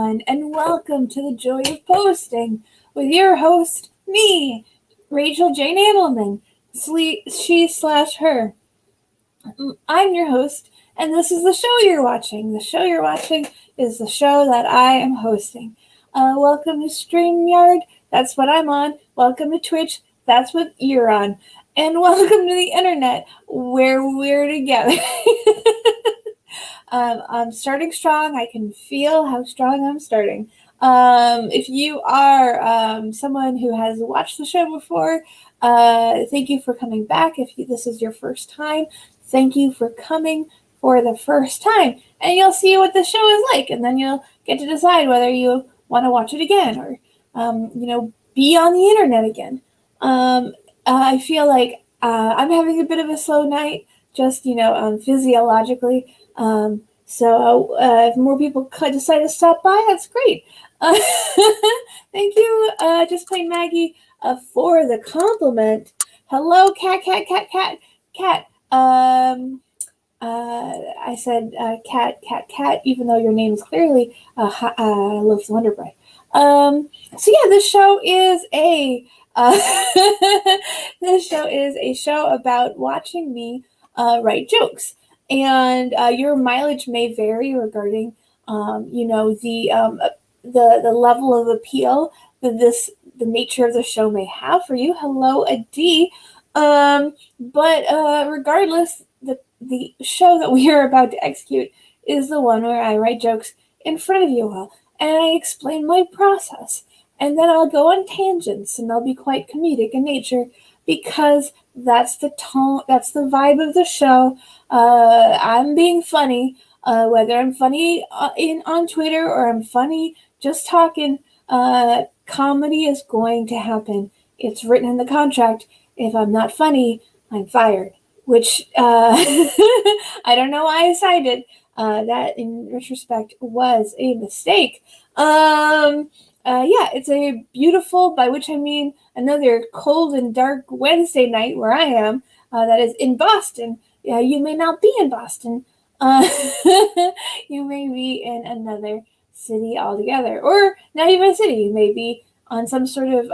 everyone, and welcome to the Joy of Posting with your host, me, Rachel Jane Adelman, she/her. I'm your host, and this is the show you're watching. The show you're watching is the show that I am hosting. Welcome to StreamYard, that's what I'm on. Welcome to Twitch, that's what you're on. And welcome to the internet, where we're together. I'm starting strong. I can feel how strong I'm starting. If you are someone who has watched the show before, thank you for coming back. If this is your first time, thank you for coming for the first time. And you'll see what the show is like, and then you'll get to decide whether you want to watch it again or, be on the internet again. I feel like I'm having a bit of a slow night, just, physiologically. So if more people decide to stop by, that's great. Thank you, Just Plain Maggie, for the compliment. Hello, cat. I said cat, even though your name is clearly Loaf the Wonder Bread. So yeah, this show is a show about watching me write jokes. And your mileage may vary regarding, the level of appeal that the nature of the show may have for you. Hello, Adi. But regardless, the show that we are about to execute is the one where I write jokes in front of you all, and I explain my process. And then I'll go on tangents, and they'll be quite comedic in nature, because that's the tone, that's the vibe of the show. I'm being funny, whether I'm funny on Twitter or I'm funny just talking. Comedy is going to happen. It's written in the contract. If I'm not funny, I'm fired. Which I don't know why I cited. That in retrospect was a mistake. It's a beautiful, by which I mean another cold and dark Wednesday night where I am, that is in Boston. You may not be in Boston. You may be in another city altogether, or not even a city. You may be on some sort of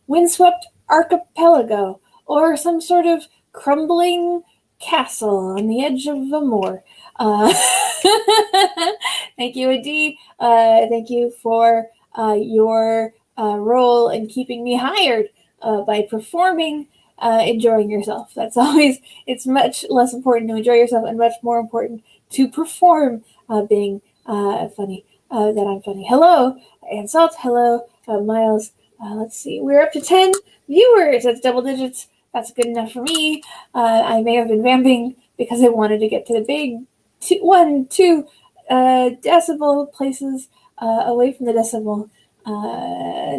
windswept archipelago, or some sort of crumbling castle on the edge of a moor. Thank you, Adi. Thank you for your role in keeping me hired by performing, enjoying yourself. That's always, it's much less important to enjoy yourself and much more important to perform being funny, that I'm funny. Hello, Ann Salt. Hello, Miles. Let's see. We're up to 10 viewers. That's double digits. That's good enough for me. I may have been vamping because I wanted to get to the big 2 decibel places away from the decibel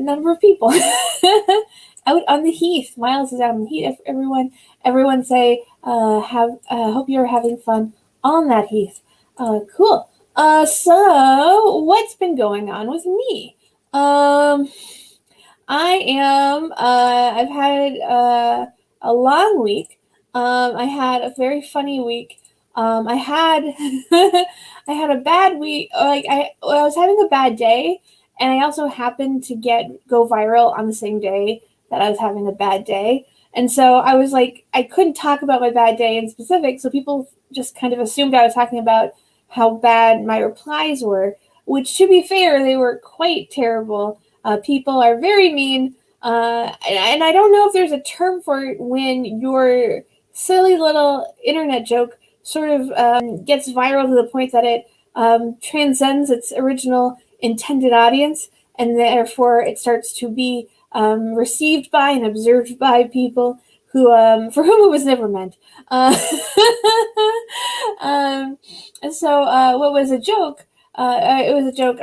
number of people. Out on the heath. Miles is out on the heath. Everyone say, hope you're having fun on that heath. Cool. So what's been going on with me? I've had a long week. I had a very funny week. I had I had a bad week. I was having a bad day, and I also happened to go viral on the same day that I was having a bad day. And so I was like, I couldn't talk about my bad day in specific, so people just kind of assumed I was talking about how bad my replies were, which, to be fair, they were quite terrible. People are very mean, and I don't know if there's a term for it when your silly little internet joke sort of gets viral to the point that it transcends its original intended audience, and therefore it starts to be received by and observed by people who, for whom it was never meant. What was a joke? It was a joke.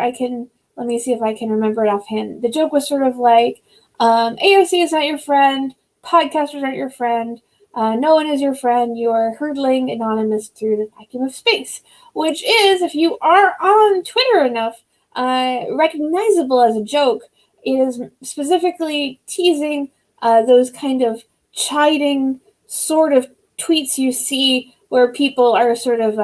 Let me see if I can remember it offhand. The joke was sort of like, AOC is not your friend, podcasters aren't your friend, no one is your friend, you are hurtling anonymous through the vacuum of space, which is, if you are on Twitter enough, recognizable as a joke. It is specifically teasing those kind of chiding sort of tweets you see where people are sort of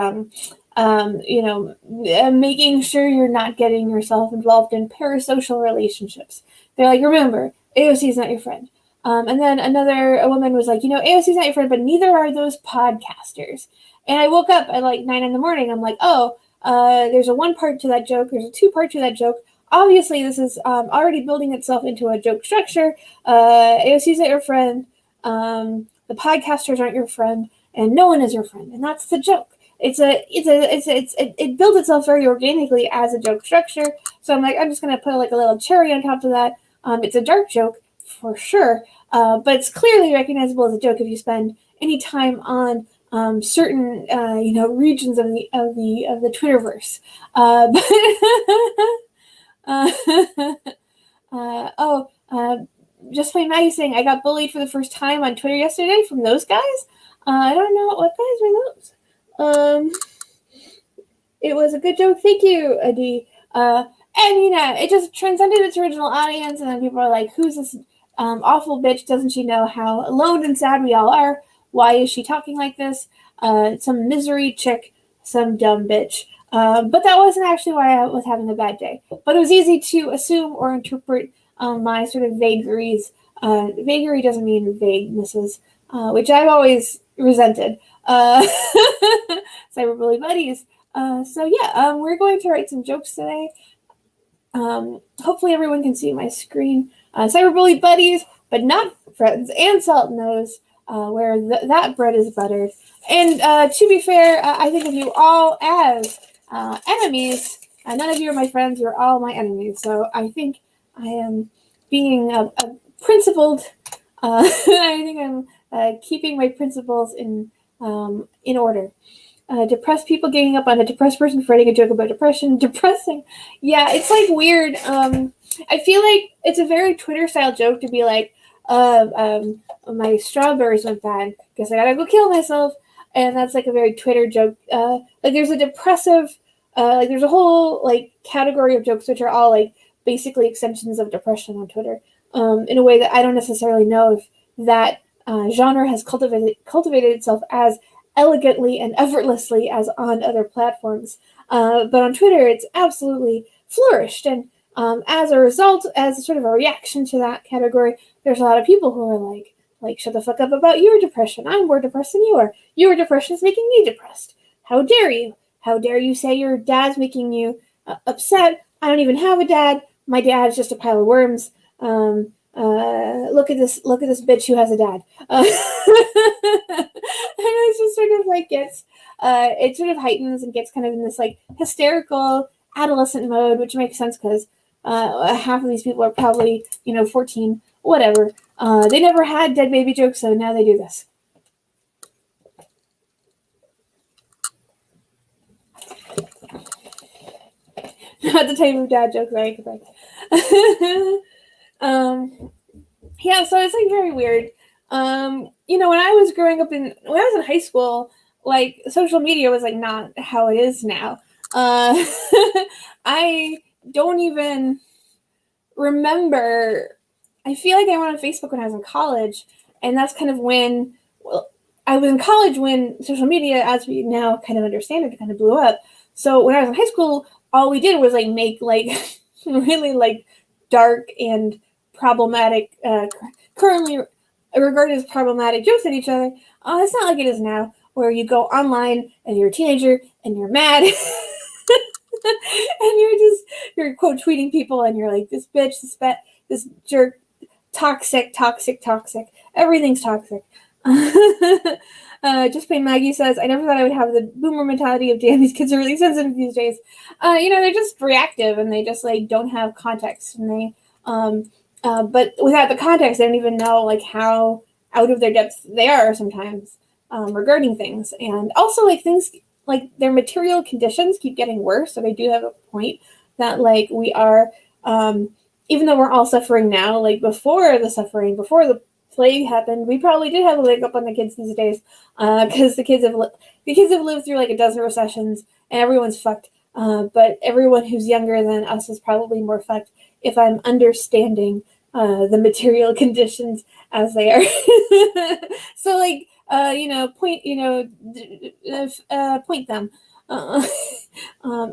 making sure you're not getting yourself involved in parasocial relationships. They're like, remember, AOC is not your friend. And then a woman was like, AOC is not your friend, but neither are those podcasters. And I woke up at like 9 in the morning. I'm like, oh, there's a one part to that joke. There's a two part to that joke. Obviously, this is already building itself into a joke structure. AOC is not your friend. The podcasters aren't your friend, and no one is your friend, and that's the joke. It builds itself very organically as a joke structure. So I'm like, I'm just gonna put like a little cherry on top of that. It's a dark joke for sure, but it's clearly recognizable as a joke if you spend any time on certain regions of the Twitterverse. Just plain Maggie saying I got bullied for the first time on Twitter yesterday from those guys. I don't know what guys were those. It was a good joke. Thank you, Adi. It just transcended its original audience, and then people are like, "Who's this awful bitch? Doesn't she know how alone and sad we all are? Why is she talking like this? Some misery chick, some dumb bitch." But that wasn't actually why I was having a bad day. But it was easy to assume or interpret my sort of vagaries. Vagary doesn't mean vaguenesses, which I've always resented. Cyberbully buddies. We're going to write some jokes today. Hopefully everyone can see my screen. Cyberbully buddies, but not friends, and Salt knows where that bread is buttered. And to be fair, I think of you all as enemies. None of you are my friends. You're all my enemies. So I think I am being a principled. I think I'm keeping my principles in order. Depressed people ganging up on a depressed person for writing a joke about depression. Depressing. Yeah, it's like weird. I feel like it's a very Twitter style joke to be like, my strawberries went bad. Guess I gotta go kill myself. And that's like a very Twitter joke. Like there's a depressive, there's a whole like category of jokes which are all like basically extensions of depression on Twitter. In a way that I don't necessarily know if that genre has cultivated itself as elegantly and effortlessly as on other platforms. But on Twitter, it's absolutely flourished. And as a result, as sort of a reaction to that category, there's a lot of people who are like, shut the fuck up about your depression. I'm more depressed than you are. Your depression is making me depressed. How dare you? How dare you say your dad's making you upset? I don't even have a dad. My dad's just a pile of worms. Look at this bitch who has a dad. And it's just sort of like it sort of heightens and gets kind of in this like hysterical adolescent mode, which makes sense because half of these people are probably 14, whatever. They never had dead baby jokes, so now they do this. Not the type of dad joke that I expect. Yeah, so it's like very weird. When I was growing up when I was in high school, like social media was like not how it is now. I don't even remember. I feel like I went on Facebook when I was in college, and that's kind of when I was in college when social media, as we now kind of understand it, kind of blew up. So when I was in high school, all we did was like make like really like dark and problematic, currently regarded as problematic jokes at each other. It's not like it is now, where you go online and you're a teenager and you're mad and you're quote tweeting people and you're like, this bitch, this jerk, toxic. Everything's toxic. Just plain Maggie says, I never thought I would have the boomer mentality of, damn, these kids are really sensitive these days. They're just reactive and they just like don't have context, and they but without the context, they don't even know like how out of their depth they are sometimes regarding things. And also like things like their material conditions keep getting worse. So they do have a point that like we are, even though we're all suffering now, like before the plague happened, we probably did have a leg up on the kids these days, because the kids have lived through like a dozen recessions and everyone's fucked. But everyone who's younger than us is probably more fucked, if I'm understanding the material conditions as they are. So like point them. uh,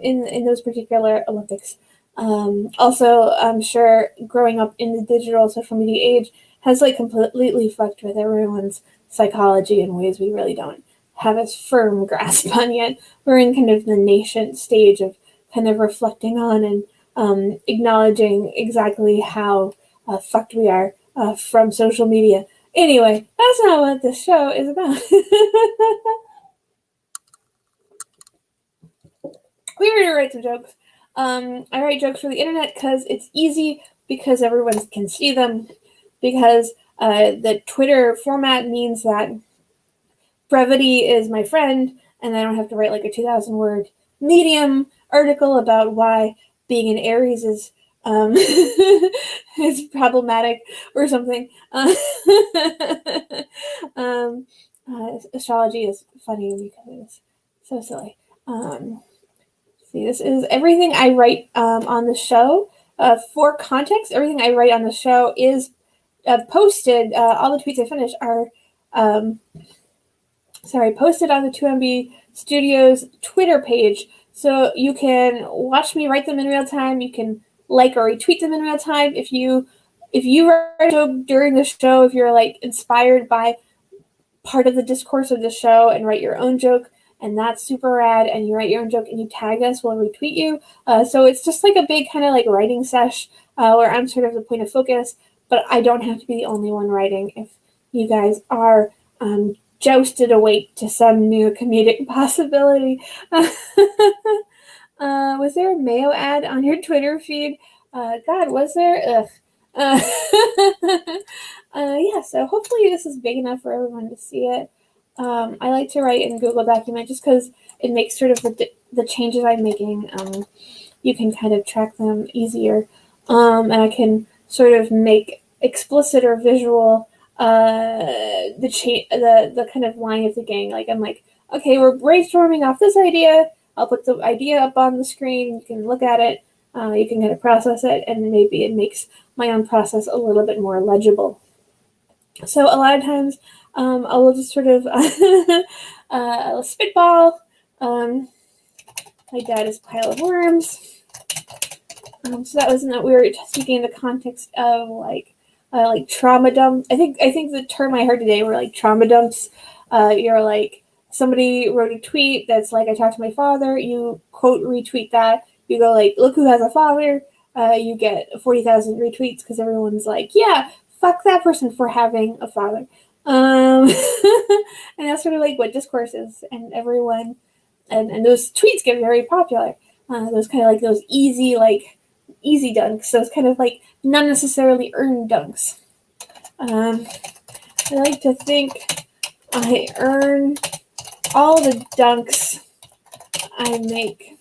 in those particular Olympics. Also, I'm sure growing up in the digital social media age has like completely fucked with everyone's psychology in ways we really don't have a firm grasp on yet. We're in kind of the nascent stage of kind of reflecting on and acknowledging exactly how fucked we are from social media. Anyway, that's not what this show is about. We're here to write some jokes. I write jokes for the internet because it's easy, because everyone can see them, because the Twitter format means that brevity is my friend, and I don't have to write like a 2,000 word Medium article about why being an Aries is is problematic or something. Um, Astrology is funny because it's so silly. See, this is everything I write on the show. For context, everything I write on the show is posted. All the tweets I finish are um, posted on the 2MB Studios Twitter page. So you can watch me write them in real time. You can like or retweet them in real time. If you write a joke during the show, if you're like inspired by part of the discourse of the show and write your own joke, and that's super rad, and you write your own joke and you tag us, we'll retweet you. So it's just like a big kind of like writing sesh where I'm sort of the point of focus, but I don't have to be the only one writing if you guys are jousted awake to some new comedic possibility. Was there a Mayo ad on your Twitter feed? God, was there? Ugh. Yeah, so hopefully this is big enough for everyone to see it. I like to write in Google Document just because it makes sort of the changes I'm making, you can kind of track them easier. And I can sort of make explicit or visual the kind of line of the gang. Like I'm like, okay, we're brainstorming off this idea. I'll put the idea up on the screen. You can look at it. You can kind of process it, and maybe it makes my own process a little bit more legible. So a lot of times, I will just sort of spitball. My dad is a pile of worms. So that wasn't that we were speaking in the context of like trauma dump. I think the term I heard today were like trauma dumps. You're like somebody wrote a tweet that's like I talked to my father. You quote retweet that. You go like look who has a father. You get 40,000 retweets because everyone's like yeah fuck that person for having a father. And that's sort of like what discourse is, and everyone and those tweets get very popular. Those kind of like those easy dunks. Those kind of like not necessarily earned dunks. I like to think I earn all the dunks I make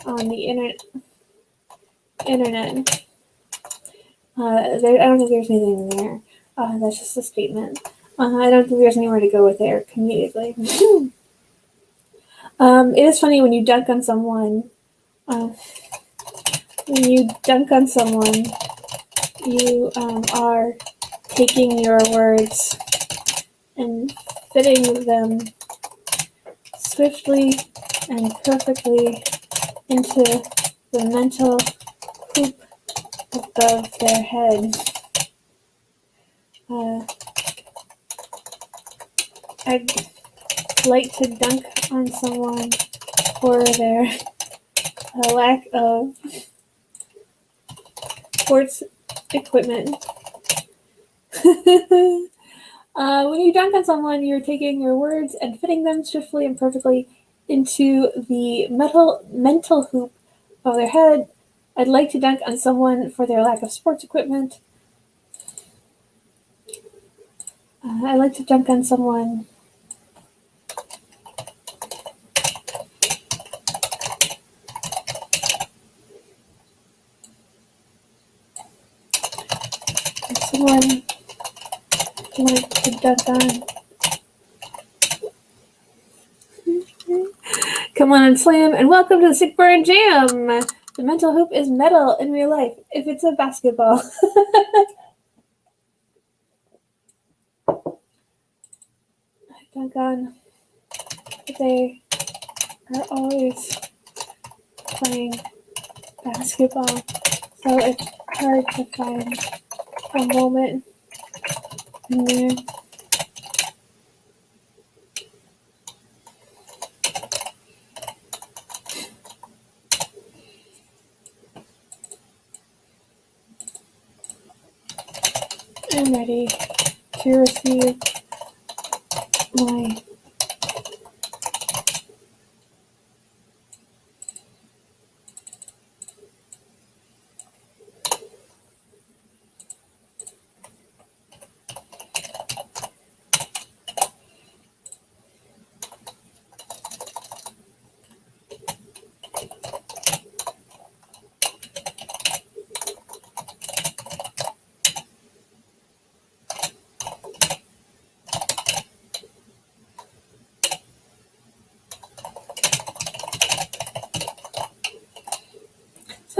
on the internet. I don't think there's anything there. That's just a statement. I don't think there's anywhere to go with there comedically. It is funny when you dunk on someone. When you dunk on someone, you are taking your words and fitting them swiftly and perfectly into the mental hoop above their head. I'd like to dunk on someone for their lack of sports equipment. When you dunk on someone, you're taking your words and fitting them swiftly and perfectly into the mental hoop of their head. I'd like to dunk on someone for their lack of sports equipment. I'd like to dunk on someone. Someone I'd like to dunk on. Come on and slam, and welcome to the Sick Burn Jam. The mental hoop is metal in real life if it's a basketball. Dunk on their are always playing basketball, so it's hard to find a moment in there. I'm ready to receive my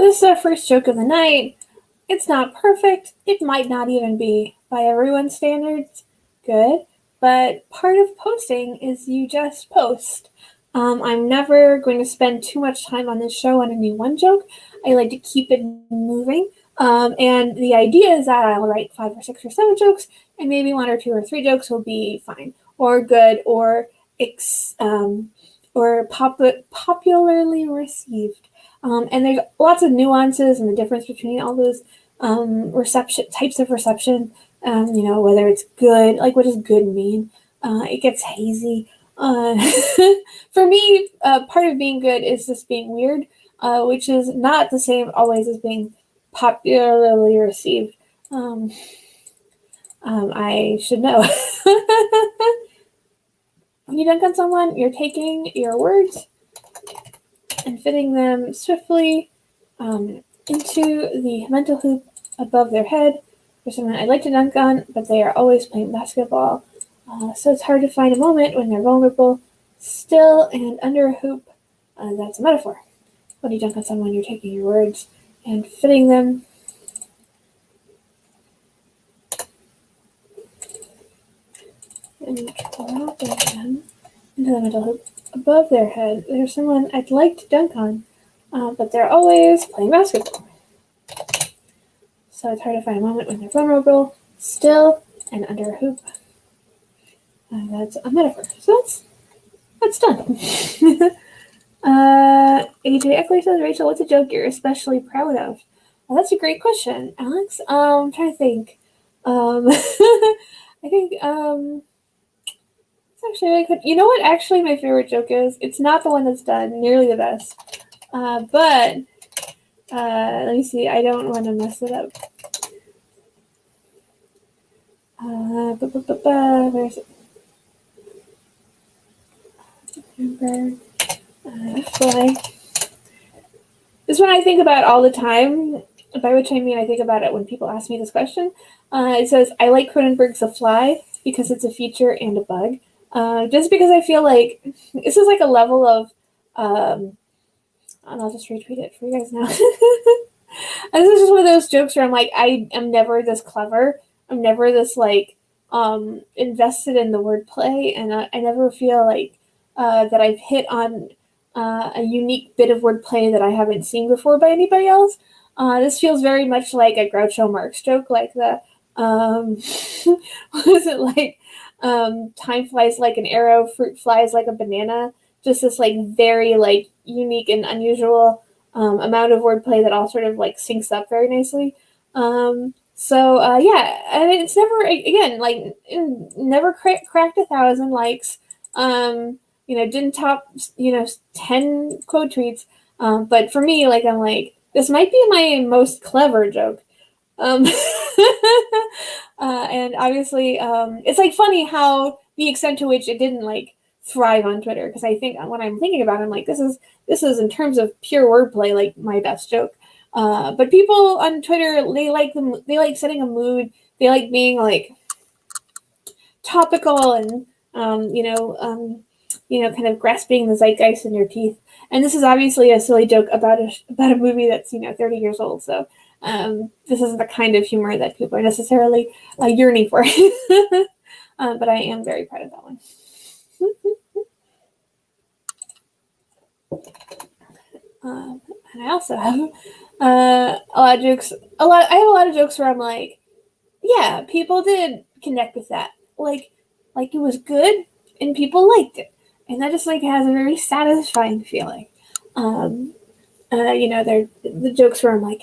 So this is our first joke of the night. It's not perfect. It might not even be, by everyone's standards, good. But part of posting is you just post. I'm never going to spend too much time on this show on any one joke. I like to keep it moving. And the idea is that I'll write 5 or 6 or 7 jokes, and maybe 1 or 2 or 3 jokes will be fine, or good, or popularly received. And there's lots of nuances and the difference between all those reception types of reception. Whether it's good, like what does good mean? It gets hazy. For me, part of being good is just being weird, which is not the same always as being popularly received. I should know. When you dunk on someone, you're taking your words and fitting them swiftly into the mental hoop above their head. For someone I'd like to dunk on, but they are always playing basketball. So it's hard to find a moment when they're vulnerable, still, and under a hoop. That's a metaphor. When you dunk on someone, you're taking your words and fitting them and dropping them into the mental hoop above their head. There's someone I'd like to dunk on, but they're always playing basketball. So it's hard to find a moment when they're vulnerable, still, and under a hoop. That's a metaphor. So that's done. AJ Eckler says, Rachel, what's a joke you're especially proud of? Well, that's a great question, Alex. I'm trying to think. I think it's actually really good. You know what actually my favorite joke is? It's not the one that's done nearly the best. But let me see. I don't want to mess it up. Where's it? Fly. This one I think about all the time, by which I mean I think about it when people ask me this question. It says, I like Cronenberg's The Fly because it's a feature and a bug. Just because I feel like this is like a level of, and I'll just retweet it for you guys now. And this is just one of those jokes where I'm like, I am never this clever. I'm never this invested in the wordplay, and I never feel like that I've hit on a unique bit of wordplay that I haven't seen before by anybody else. This feels very much like a Groucho Marx joke, like the what is it like? Time flies like an arrow, fruit flies like a banana. Just this very unique and unusual amount of wordplay that all sort of syncs up very nicely. Yeah, I mean, it's never cracked 1,000 likes. Didn't top 10 quote tweets. But for me, I'm like, this might be my most clever joke. And obviously, it's funny how the extent to which it didn't thrive on Twitter, because I think when I'm thinking about it, I'm like, this is in terms of pure wordplay my best joke. But people on Twitter, they like setting a mood. They like being topical and kind of grasping the zeitgeist in your teeth. And this is obviously a silly joke about a movie that's 30 years old. So this isn't the kind of humor that people are necessarily yearning for. But I am very proud of that one. And I also have a lot of jokes. I have a lot of jokes where I'm like, yeah, people did connect with that. Like it was good and people liked it, and that just like has a very satisfying feeling. Um, they're the jokes where I'm like,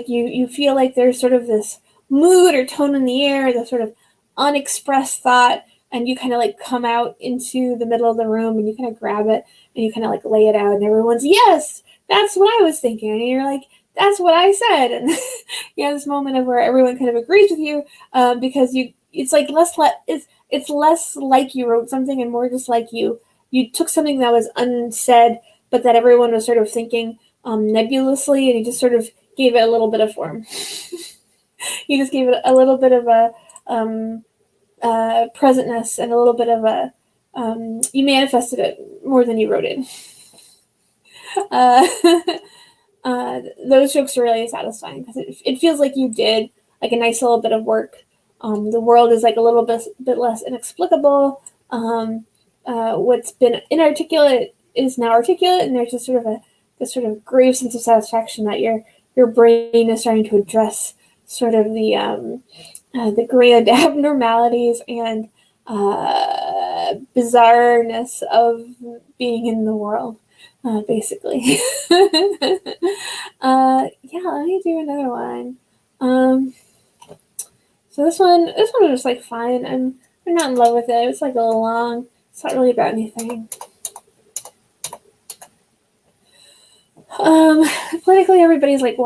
you feel like there's sort of this mood or tone in the air, the sort of unexpressed thought, and you kind of like come out into the middle of the room and you kind of grab it and you kind of like lay it out, and everyone's, yes, that's what I was thinking, and you're like, that's what I said, and you have this moment of where everyone kind of agrees with you, because it's like it's less like you wrote something and more just like you took something that was unsaid but that everyone was sort of thinking nebulously, and you just sort of gave it a little bit of form. You just gave it a little bit of a presentness and a little bit of a you manifested it more than you wrote it. Uh, those jokes are really satisfying because it feels like you did like a nice little bit of work. The world is like a little bit less inexplicable. What's been inarticulate is now articulate, and there's just sort of this sort of grave sense of satisfaction that your brain is starting to address sort of the grand abnormalities and bizarreness of being in the world, basically. Yeah, let me do another one. So this one was just like fine. I'm not in love with it. It's like a little long. It's not really about anything. Politically, everybody's like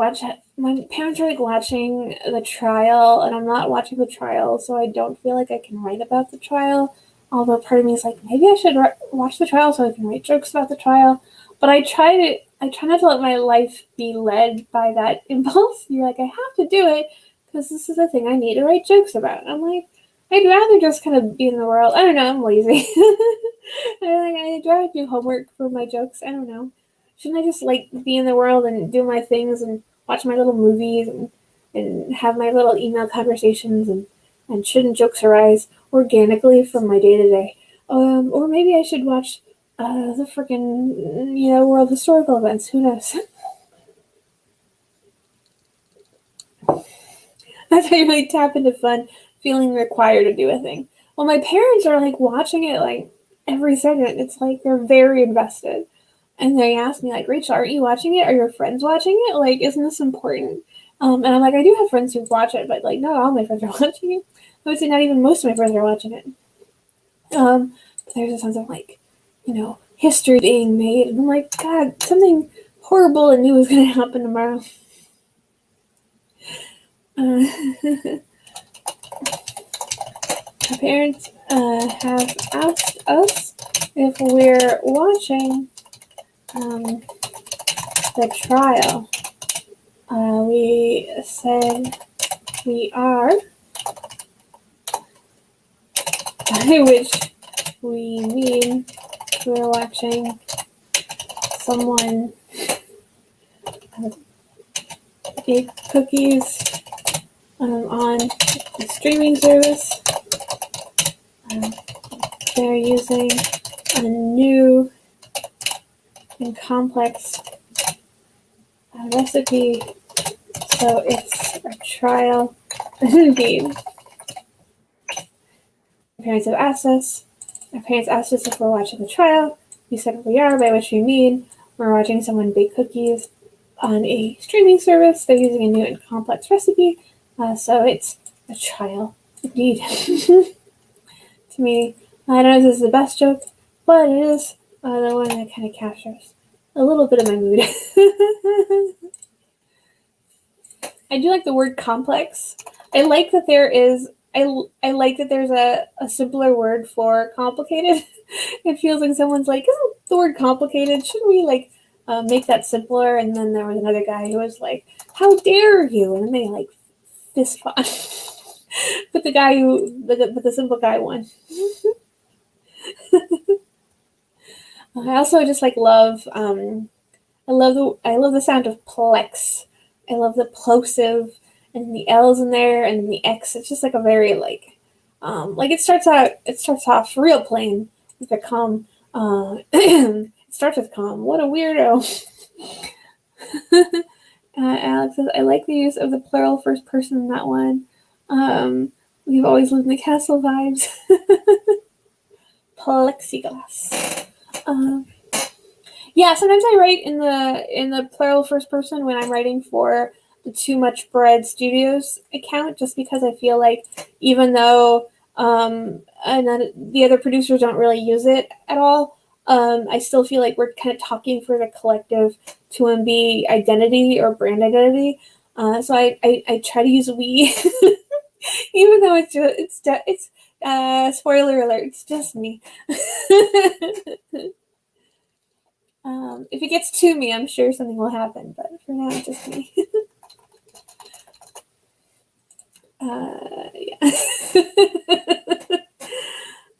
my parents are like watching the trial, and I'm not watching the trial, so I don't feel like I can write about the trial. Although part of me is like, maybe I should watch the trial so I can write jokes about the trial. But I try not to let my life be led by that impulse. You're like, I have to do it because this is the thing I need to write jokes about. And I'm like, I'd rather just kind of be in the world. I don't know. I'm lazy. I'd rather do homework for my jokes. I don't know. Shouldn't I just like be in the world and do my things and watch my little movies and have my little email conversations, and shouldn't jokes arise organically from my day to day? Or maybe I should watch the freaking world historical events. Who knows? That's how you really tap into fun, feeling required to do a thing. Well, my parents are like watching it like every second. It's like they're very invested. And they asked me, like, Rachel, aren't you watching it? Are your friends watching it? Like, isn't this important? And I'm like, I do have friends who watch it, but like, not all my friends are watching it. I would say not even most of my friends are watching it. But there's a sense of like, history being made, and I'm like, God, something horrible and new is going to happen tomorrow. My parents have asked us if we're watching the trial. We said we are, by which we mean we're watching someone bake cookies on a streaming service. They're using a new and complex recipe, so it's a trial indeed. My parents have asked us. My parents asked us if we're watching the trial. We said we are, by which we mean we're watching someone bake cookies on a streaming service. They're using a new and complex recipe, so it's a trial indeed. To me, I don't know if this is the best joke, but it is the one that kind of captures a little bit of my mood. I do like the word complex. I like that there is. I like that there's a simpler word for complicated. It feels like someone's like, isn't the word complicated? Shouldn't we like make that simpler? And then there was another guy who was like, how dare you? And then they like fist fought. But the simple guy won. I also just like love. I love the sound of plex. I love the plosive and the L's in there and the X. It's just like a very like it starts off real plain with the It starts with calm. What a weirdo. Alex says, I like the use of the plural first person in that one. We've always lived in the castle vibes. Plexiglass. Yeah, sometimes I write in the plural first person when I'm writing for the Too Much Bread Studios account, just because I feel like even though and then the other producers don't really use it at all, I still feel like we're kind of talking for the collective 2MB identity or brand identity. So I try to use we, even though it's spoiler alert, it's just me. If it gets to me, I'm sure something will happen, but for now, it's just me. Yeah.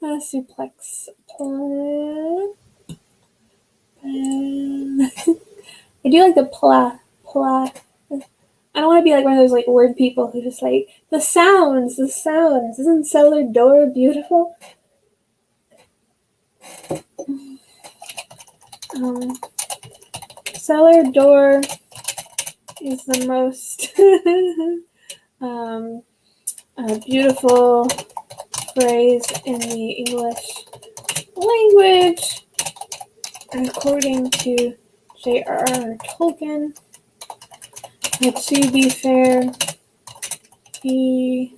Suplex. I do like the pla. I don't want to be like one of those like word people who just like the sounds. Isn't cellar door beautiful? Cellar door is the most beautiful phrase in the English language, according to J.R.R. Tolkien. But to be fair, he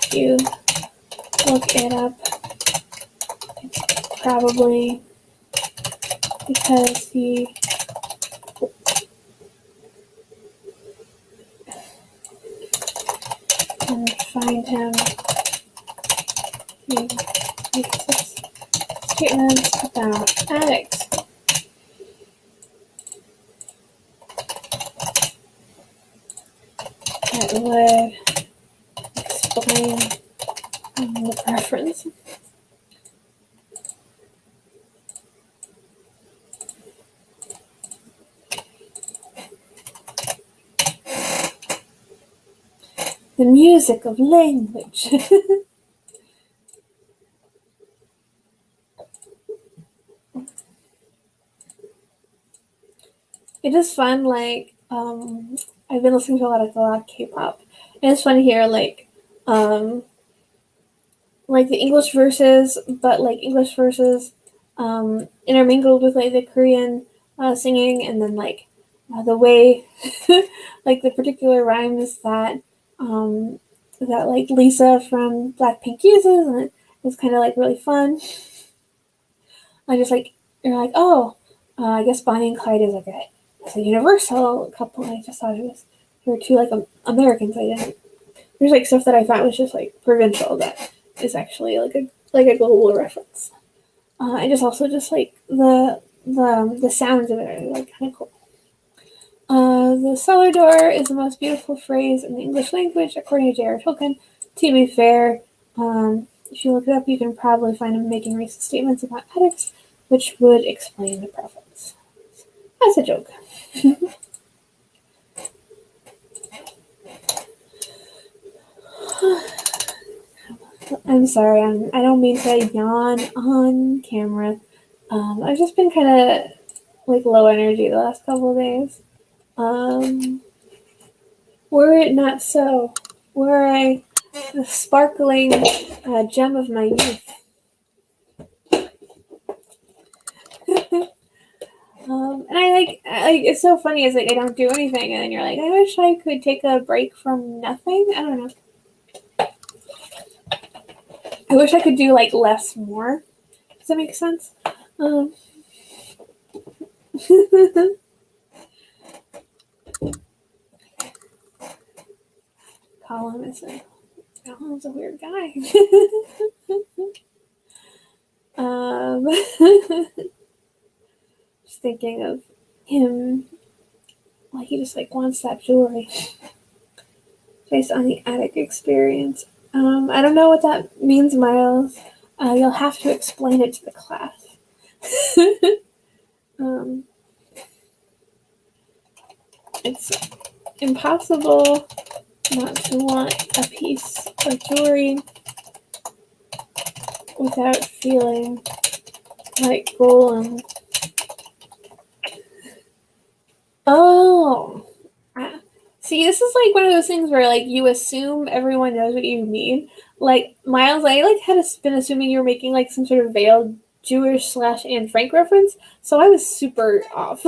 if you look it up, it's probably because he can find him. He makes statements about addicts. That would explain the preference. The music of language. It is fun, like, I've been listening to a lot of K-pop, and it's fun to hear, like the English verses, but, like, English verses, intermingled with, like, the Korean, singing, and then, like, the way, like, the particular rhymes that, like, Lisa from Blackpink uses, and it's kind of, like, really fun. I just, like, you're like, oh, I guess Bonnie and Clyde is, like, it's a universal couple. I just thought they were two like Americans. I didn't. There's like stuff that I thought was just like provincial that is actually like a global reference. And just also just like the sounds of it are like kind of cool. The cellar door is the most beautiful phrase in the English language, according to J.R. Tolkien. To be fair, if you look it up, you can probably find him making racist statements about addicts, which would explain the preference. That's a joke. I'm sorry, I don't mean to yawn on camera. I've just been kind of like low energy the last couple of days. Were it not so, were I the sparkling gem of my youth. And I like it's so funny. It's like I don't do anything, and then you're like, I wish I could take a break from nothing. I don't know. I wish I could do like less more. Does that make sense? Colin is Colin's a weird guy. Just thinking of him, like he just like wants that jewelry based on the attic experience. I don't know what that means, Miles. You'll have to explain it to the class. impossible not to want a piece of jewelry without feeling like Golem. Oh. See, this is like one of those things where like you assume everyone knows what you mean. Like Miles, I like had been assuming you were making like some sort of veiled Jewish / Anne Frank reference, so I was super off.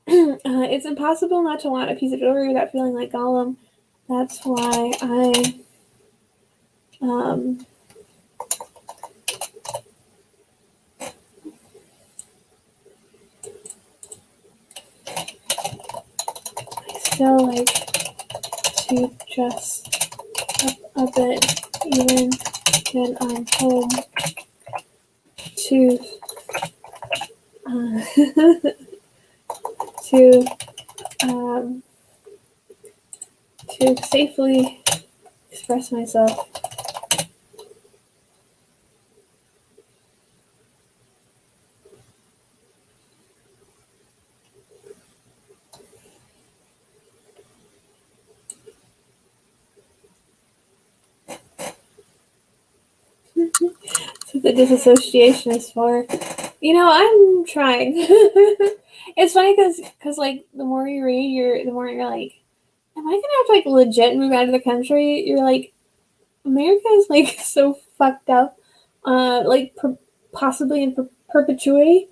It's impossible not to want a piece of jewelry without feeling like Gollum. That's why I still like to dress up a bit even when I'm home to to to safely express myself. So the disassociation is for, I'm trying. It's funny because like the more you read, the more you're like, am I gonna have to like legit move out of the country? You're like, America is like so fucked up, like possibly in perpetuity,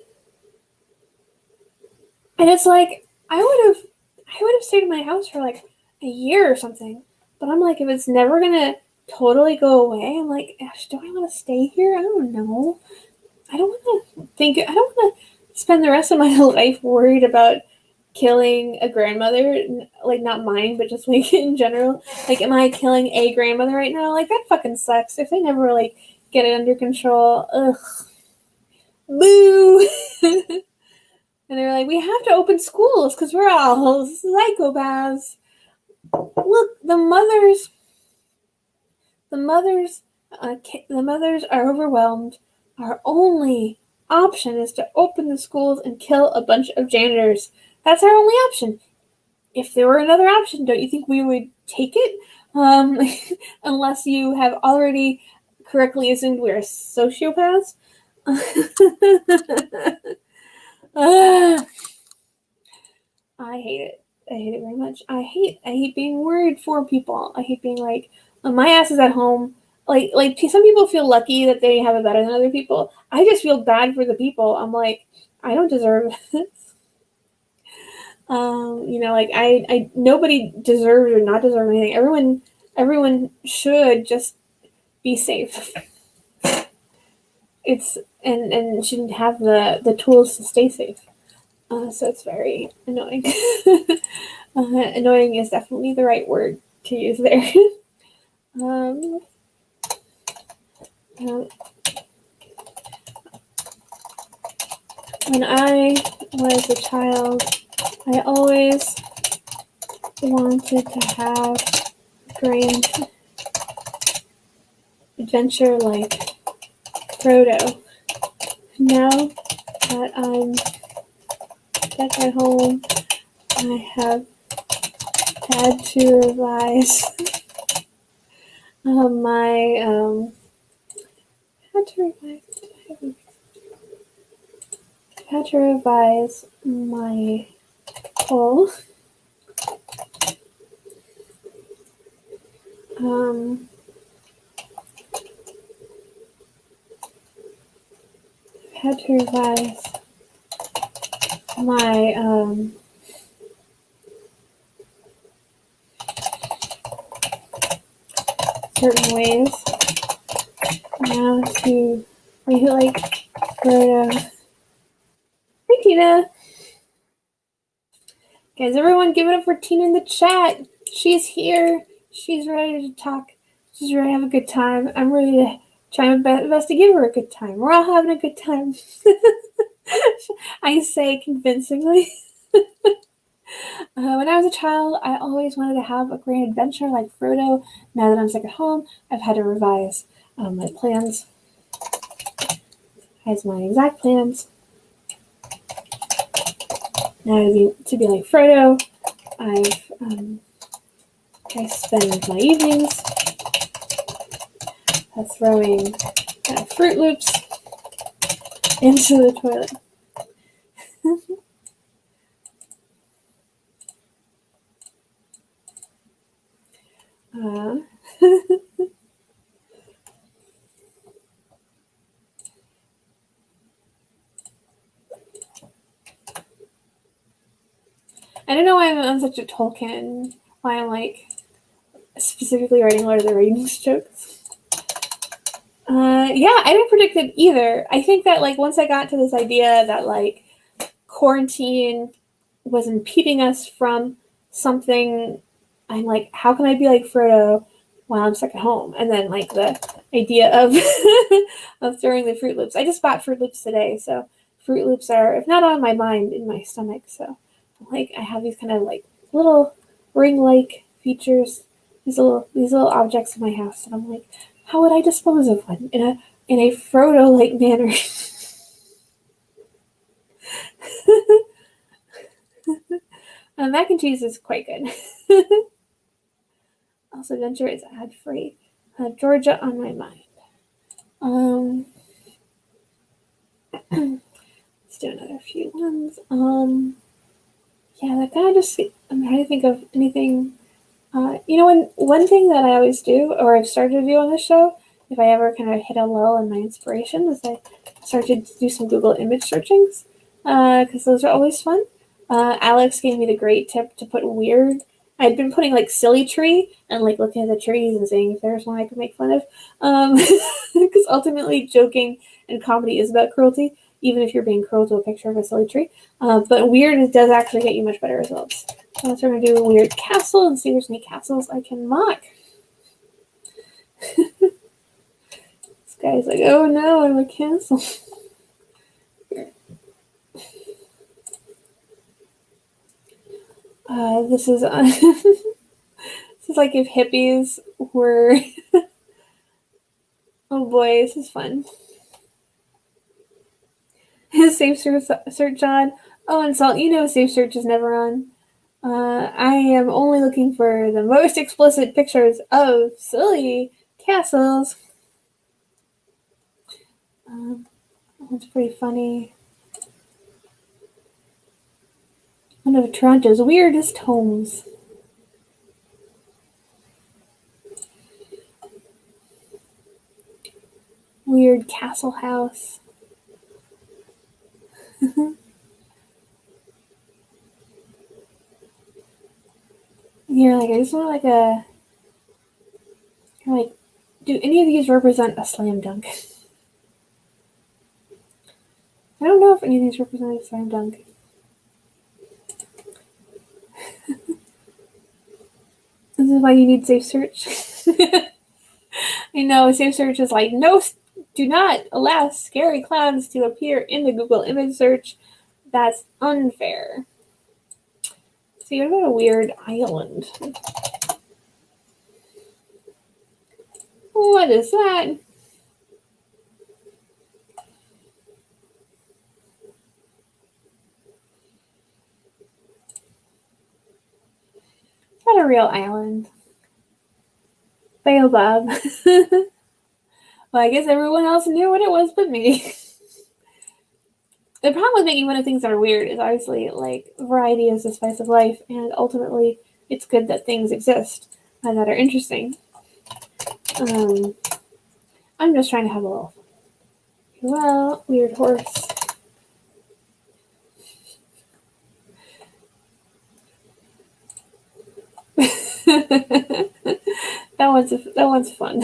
and it's like I would have stayed in my house for like a year or something, but I'm like, if it's never gonna totally go away, I'm like, Ash, do I want to stay here? I don't know. I don't want to spend the rest of my life worried about killing a grandmother, like not mine, but just like in general. Like, am I killing a grandmother right now? Like, that fucking sucks. If they never like get it under control, ugh, boo. And they're like, we have to open schools because we're all psychopaths. Look, the mothers are overwhelmed. Our only option is to open the schools and kill a bunch of janitors. That's our only option. If there were another option, don't you think we would take it? Unless you have already correctly assumed we're sociopaths. I hate it. I hate it very much. I hate being worried for people. I hate being like, my ass is at home. Like some people feel lucky that they have it better than other people. I just feel bad for the people. I'm like, I don't deserve this. Like I nobody deserves or not deserve anything. Everyone should just be safe. It's and shouldn't have the tools to stay safe. So it's very annoying. Annoying is definitely the right word to use there. When I was a child, I always wanted to have grand adventure like Frodo. Now that I'm back at home, I have had to revise had to revise my goal. Had to revise my certain ways now to make it like Frodo. Hey, Tina. Guys, everyone give it up for Tina in the chat. She's here. She's ready to talk. She's ready to have a good time. I'm ready to try my best to give her a good time. We're all having a good time. I say convincingly. When I was a child, I always wanted to have a grand adventure like Frodo. Now that I'm sick at home, I've had to revise my plans. Here's my exact plans. Now to be like Frodo, I spend my evenings throwing Fruit Loops into the toilet. I don't know why I'm such a Tolkien, why I'm like specifically writing Lord of the Rings jokes. Yeah, I didn't predict it either. I think that like once I got to this idea that like quarantine was impeding us from something, I'm like, how can I be like Frodo while I'm stuck at home? And then like the idea of of throwing the Fruit Loops. I just bought Fruit Loops today, so Fruit Loops are, if not on my mind, in my stomach. So like I have these kind of like little ring-like features, these little objects in my house, and I'm like, how would I dispose of one in a Frodo-like manner? Mac and cheese is quite good. Also, Venture is ad-free. Georgia on my mind. Let's do another few ones. Yeah, that kind of just. I'm trying to think of anything. One thing that I always do, or I've started to do on this show, if I ever kind of hit a lull in my inspiration, is I started to do some Google image searchings, because those are always fun. Alex gave me the great tip to put weird. I'd been putting like silly tree and like looking at the trees and saying if there's one I could make fun of, because ultimately joking and comedy is about cruelty, even if you're being cruel to a picture of a silly tree. But weird does actually get you much better results. So let's try to do a weird castle and see if there's any castles I can mock. This guy's like, oh no, I'm a castle. This is this is like if hippies were. Oh boy, this is fun. Safe search on. Oh, insult. Safe search is never on. I am only looking for the most explicit pictures of silly castles. That's pretty funny. One of Toronto's weirdest homes. Weird castle house. You're like, I just want like a. You're like, do any of these represent a slam dunk? I don't know if any of these represent a slam dunk. This is why you need safe search. I know, safe search is like, no, do not allow scary clowns to appear in the Google image search. That's unfair. So you're about a weird island. What is that? It's not a real island. Baobab. Well, I guess everyone else knew what it was but me. The problem with making fun of things that are weird is obviously like variety is the spice of life, and ultimately it's good that things exist and that are interesting. I'm just trying to have a little fun. Well, weird horse. that one's fun.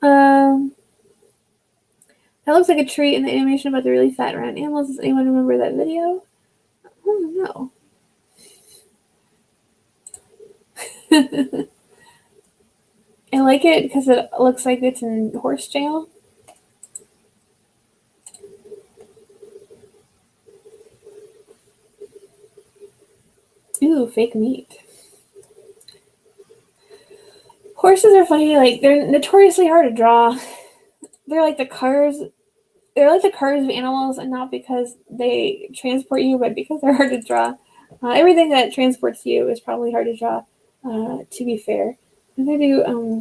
That looks like a tree in the animation about the really fat round animals. Does anyone remember that video? I don't know. I like it because it looks like it's in horse jail. Ooh, fake meat. Horses are funny. Like, they're notoriously hard to draw. They're like the cars. they're like the cars of animals, and not because they transport you, but because they're hard to draw. Everything that transports you is probably hard to draw, to be fair. And I do a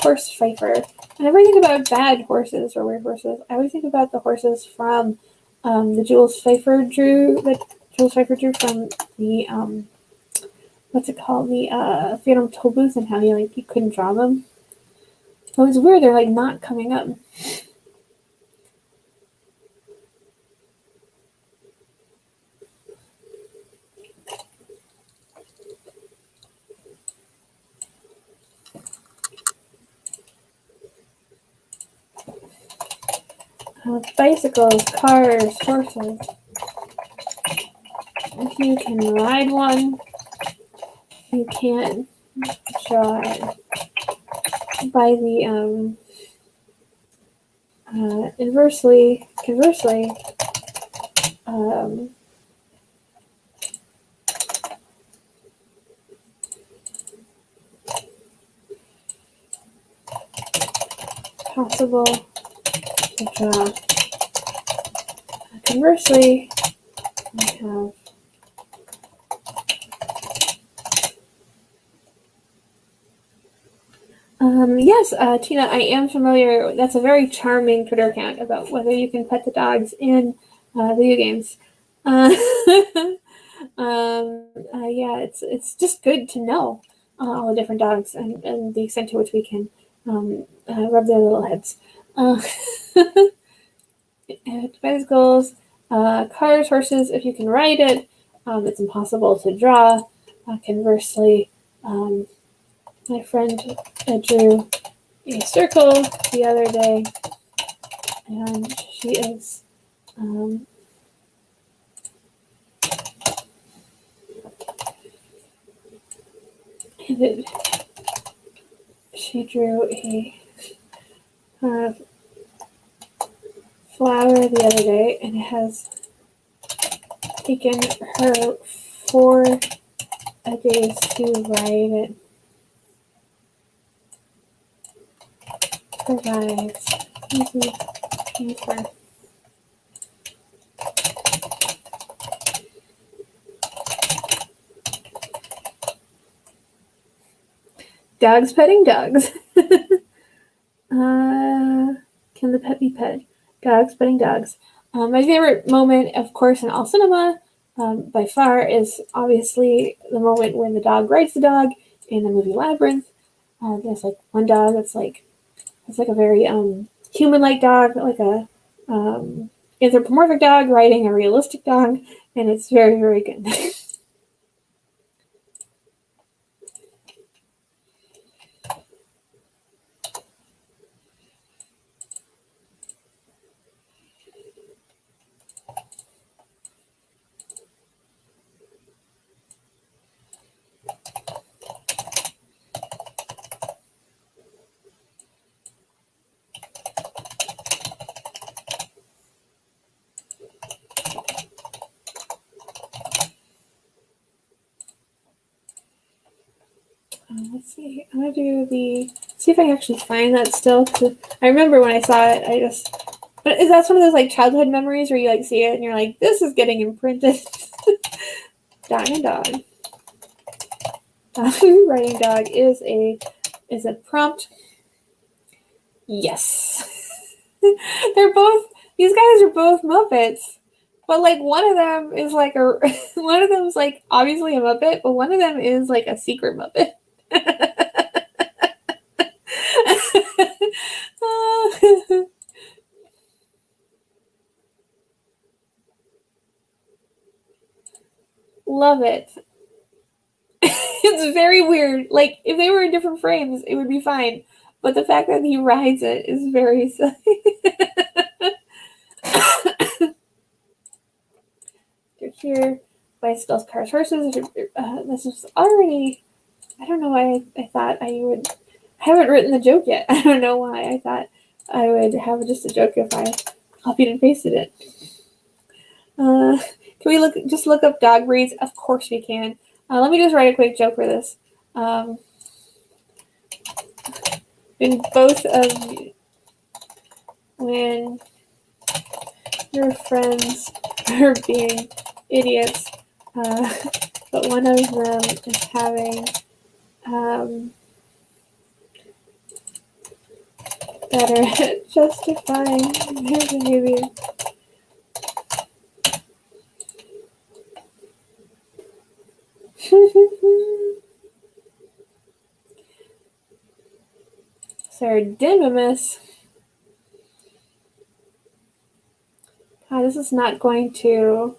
horse Pfeiffer. I never think about bad horses or weird horses. I always think about the horses from the Jules Pfeiffer drew from the what's it called? The Phantom Tollbooth, and how you couldn't draw them. So it's weird, they're like not coming up. Bicycles, cars, horses. If you can ride one, you can draw it. By the conversely, possible to draw. Conversely, we have yes, Tina, I am familiar. That's a very charming Twitter account about whether you can pet the dogs in video games. Yeah, it's just good to know all the different dogs and the extent to which we can rub their little heads. Bicycles, cars, horses. If you can ride it, it's impossible to draw. Conversely, my friend drew a circle the other day, and she is she drew a flower the other day, and it has taken her 4 days to write it. Provides easy answer. Dogs petting dogs. Can the pet be pet? Dogs petting dogs. My favorite moment, of course, in all cinema, by far, is obviously the moment when the dog rides the dog in the movie Labyrinth. There's like one dog that's like a very human-like dog, like a anthropomorphic dog riding a realistic dog, and it's very, very good. Let's see. I'm gonna see if I can actually find that still. Cause I remember when I saw it, but that's one of those like childhood memories where you like see it and you're like, this is getting imprinted. Dog and dog. Dog writing dog is a prompt. Yes. These guys are both Muppets. But like one of them is like one of them is like obviously a Muppet, but one of them is like a secret Muppet. Love it. It's very weird. Like if they were in different frames, it would be fine. But the fact that he rides it is very silly. They're here. Bicycles, cars, horses. This is already. I don't know why I thought I would. I haven't written the joke yet. I don't know why I thought I would have just a joke if I copied and pasted it. Can we look up dog breeds? Of course we can. Let me just write a quick joke for this. When your friends are being idiots, but one of them is having better at justifying their behavior. Sardinimus. God, this is not going to.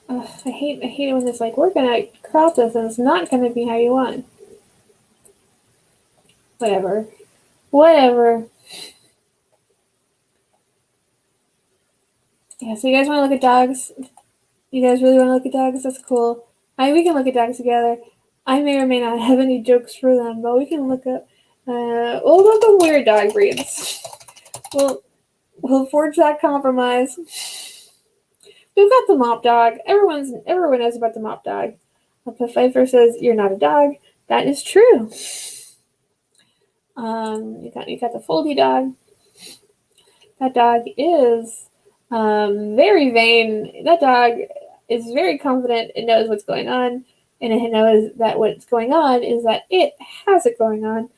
I hate it when it's like, we're gonna crop this and it's not gonna be how you want. Whatever. Yeah, so you guys want to look at dogs? You guys really want to look at dogs? That's cool. We can look at dogs together. I may or may not have any jokes for them, but we can look up. We'll look at weird dog breeds. We'll forge that compromise. We've got the mop dog. Everyone knows about the mop dog. But Pfeiffer says you're not a dog. That is true. You got the Foldy dog. That dog is very vain. That dog is very confident. It knows what's going on, and it knows that what's going on is that it has it going on.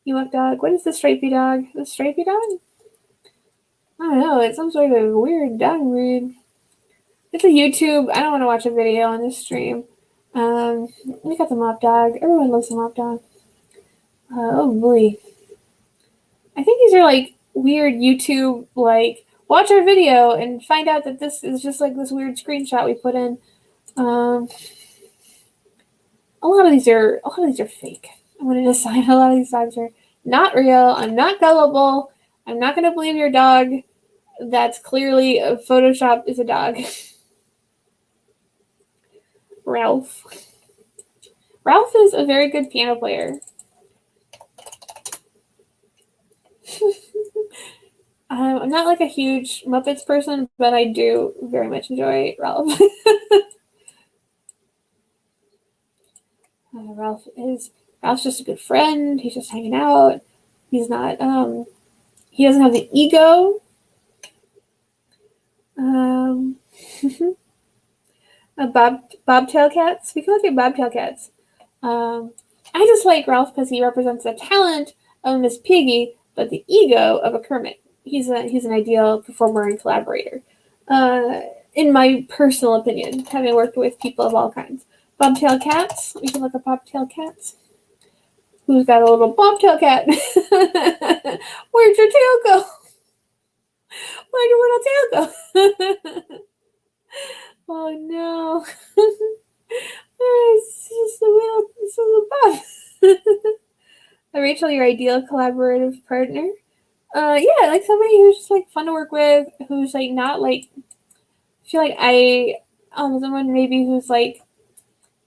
Ewok dog. What is the stripy dog? The stripy dog? I don't know. It's some sort of weird dog breed. It's a YouTube. I don't want to watch a video on this stream. We got the mop dog. Everyone loves the mop dog. Oh boy. I think these are like weird YouTube, like, watch our video and find out that this is just like this weird screenshot we put in. A lot of these are fake. I'm going to decide a lot of these dogs are not real. I'm not gullible. I'm not going to believe your dog that's clearly Photoshopped is a dog. Ralph. Ralph is a very good piano player. I'm not like a huge Muppets person, but I do very much enjoy Ralph. Ralph's just a good friend. He's just hanging out. He's not, he doesn't have the ego. Bobtail cats. We can look at bobtail cats. I just like Ralph because he represents the talent of Miss Piggy, but the ego of a Kermit. He's an ideal performer and collaborator. In my personal opinion, having worked with people of all kinds. Bobtail cats. We can look at bobtail cats. Who's got a little bobtail cat? Where'd your tail go? Where'd your little tail go? Oh no. It's just a little bob. Rachel, your ideal collaborative partner? Yeah, like somebody who's just like fun to work with, who's like not like, I feel like someone maybe who's like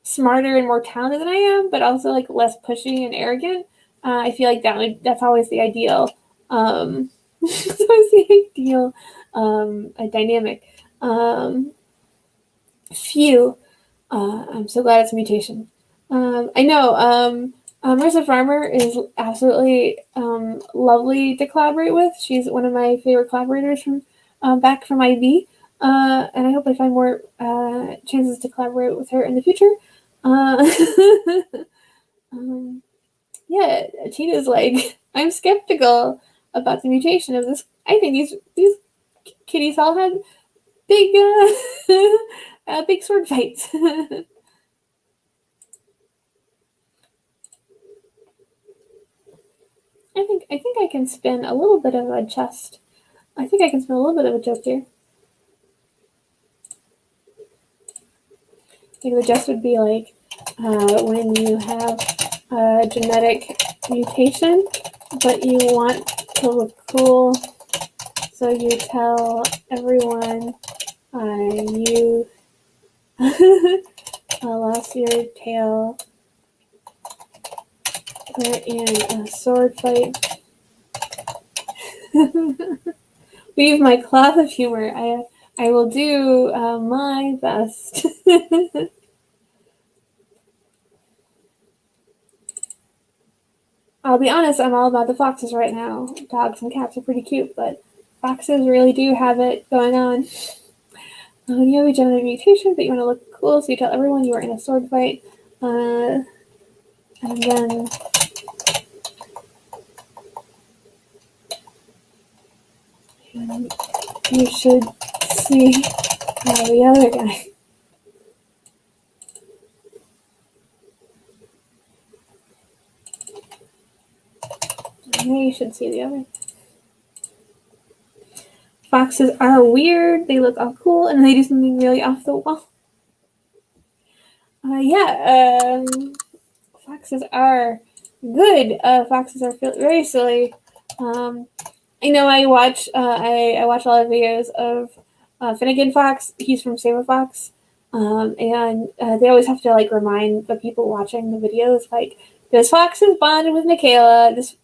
smarter and more talented than I am, but also like less pushy and arrogant. I feel like that's always the ideal. That's always the ideal dynamic. Phew. I'm so glad it's a mutation. I know. Marissa Farmer is absolutely lovely to collaborate with. She's one of my favorite collaborators from back from IB. And I hope I find more chances to collaborate with her in the future. Yeah, Tina's like, I'm skeptical about the mutation of this. I think these kitties all had big big sword fights. I think I can spin a little bit of a jest. I think I can spin a little bit of a joke here. I think the jest would be like when you have a genetic mutation, but you want to look cool, so you tell everyone you lost your tail. We're in a sword fight. Weave my cloth of humor. I will do my best. I'll be honest, I'm all about the foxes right now. Dogs and cats are pretty cute, but foxes really do have it going on. You have a genetic mutation, but you want to look cool, so you tell everyone you are in a sword fight. And then you should see the other guy. You should see the other. Foxes are weird. They look all cool, and they do something really off the wall. Foxes are good. Foxes are very silly. I know I watch I watch a lot of videos of Finnegan Fox. He's from Save a Fox, and they always have to like remind the people watching the videos like this fox is bonded with Michaela. This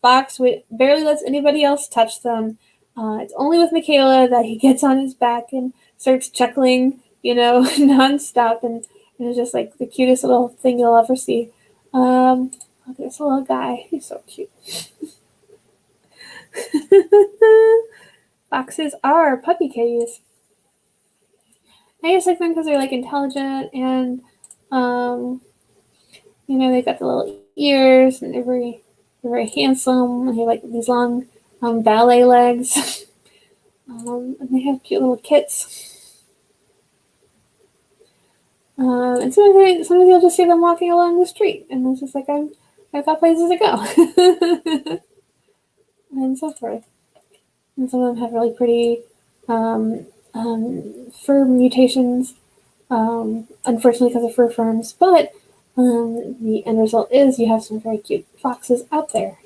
fox barely lets anybody else touch them. It's only with Michaela that he gets on his back and starts chuckling, nonstop, and it's just like the cutest little thing you'll ever see. Look at this little guy. He's so cute. Foxes are puppy kitties. I just like them because they're like intelligent and they've got the little ears and they're very handsome and they have like these long ballet legs. And they have cute little kits. And sometimes you'll just see them walking along the street and it's just like I've got places to go. And so forth. And some of them have really pretty fur mutations, unfortunately because of fur farms, but the end result is you have some very cute foxes out there,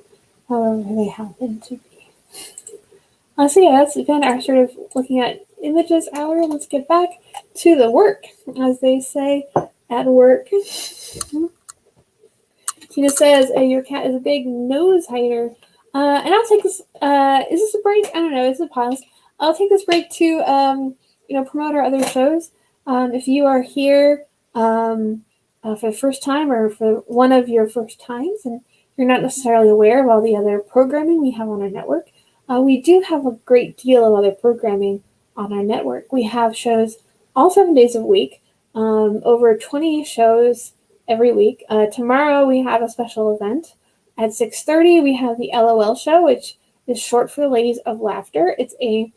however they happen to be. So yeah, that's been our sort of looking at images hour. Let's get back to the work, as they say at work. Tina says, your cat is a big nose hider. And I'll take this, is this a break? I don't know, it's a pause. I'll take this break to, promote our other shows. If you are here for the first time or for one of your first times and you're not necessarily aware of all the other programming we have on our network, we do have a great deal of other programming on our network. We have shows all 7 days a week, over 20 shows every week. Tomorrow we have a special event. At 6:30, we have the LOL show, which is short for the Ladies of Laughter. It's a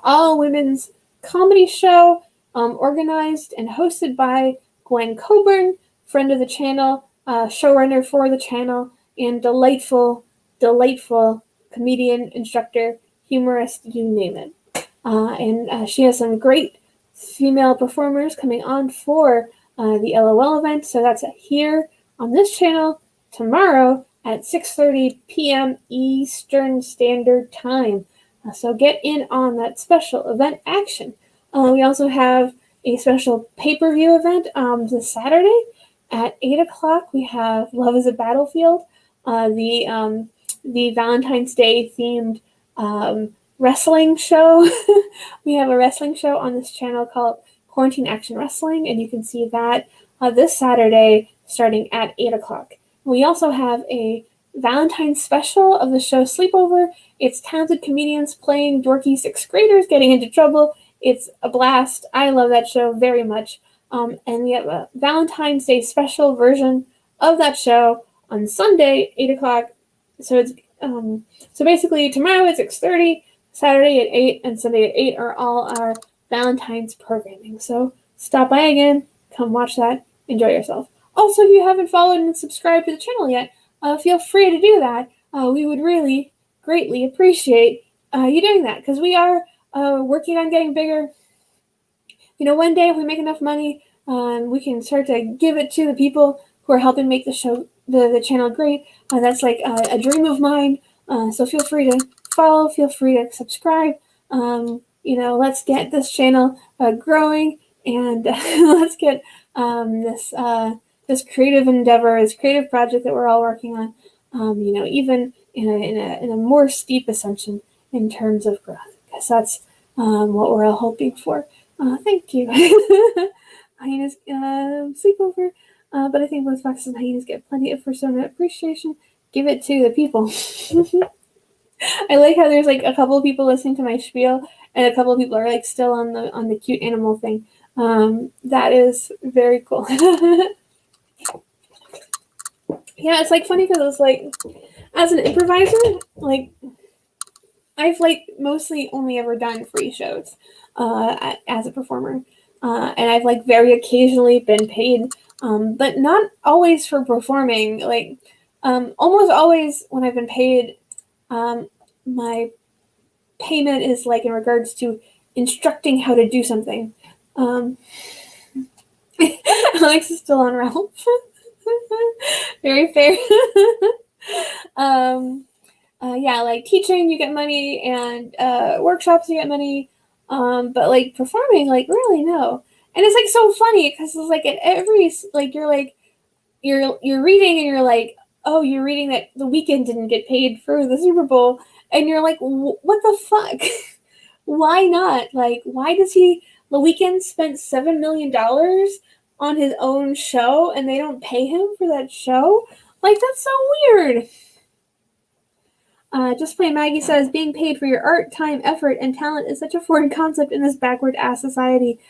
all women's comedy show organized and hosted by Gwen Coburn, friend of the channel, showrunner for the channel, and delightful comedian, instructor, humorist, you name it. And she has some great female performers coming on for the LOL event. So that's here on this channel tomorrow at 6:30 p.m. Eastern Standard Time. So get in on that special event action. We also have a special pay-per-view event this Saturday at 8 o'clock. We have Love is a Battlefield, the Valentine's Day themed wrestling show. We have a wrestling show on this channel called Quarantine Action Wrestling, and you can see that this Saturday starting at 8 o'clock. We also have a Valentine's special of the show Sleepover. It's talented comedians playing dorky 6th graders getting into trouble. It's a blast. I love that show very much. And we have a Valentine's Day special version of that show on Sunday, 8 o'clock. So it's so basically tomorrow at 6:30, Saturday at 8, and Sunday at 8 are all our Valentine's programming. So stop by again, come watch that, enjoy yourself. Also, if you haven't followed and subscribed to the channel yet, feel free to do that. We would really greatly appreciate you doing that because we are working on getting bigger. One day if we make enough money, we can start to give it to the people who are helping make the show, the channel great. That's like a dream of mine. So feel free to follow, feel free to subscribe. Let's get this channel growing and let's get this creative endeavor, this creative project that we're all working on, even in a more steep ascension in terms of growth, because that's what we're all hoping for. Thank you. My name is Sleepover. But I think both foxes and hyenas get plenty of persona appreciation. Give it to the people. I like how there's like a couple of people listening to my spiel, and a couple of people are like still on the cute animal thing. That is very cool. Yeah, it's like funny because it's like as an improviser, like I've like mostly only ever done free shows as a performer, and I've like very occasionally been paid, but not always for performing. Like almost always when I've been paid, my payment is like in regards to instructing how to do something. Alex is still on Ralph. Very fair. um, yeah, like teaching, you get money, and workshops, you get money. But like performing, like really no. And it's like so funny because it's like at every like you're reading and you're like, oh, you're reading that The Weeknd didn't get paid for the Super Bowl, and you're like, what the fuck? Why not? Like, why does he? The Weeknd spent $7 million on his own show, and they don't pay him for that show. Like, that's so weird. Just Plain Maggie says, being paid for your art, time, effort, and talent is such a foreign concept in this backward-ass society.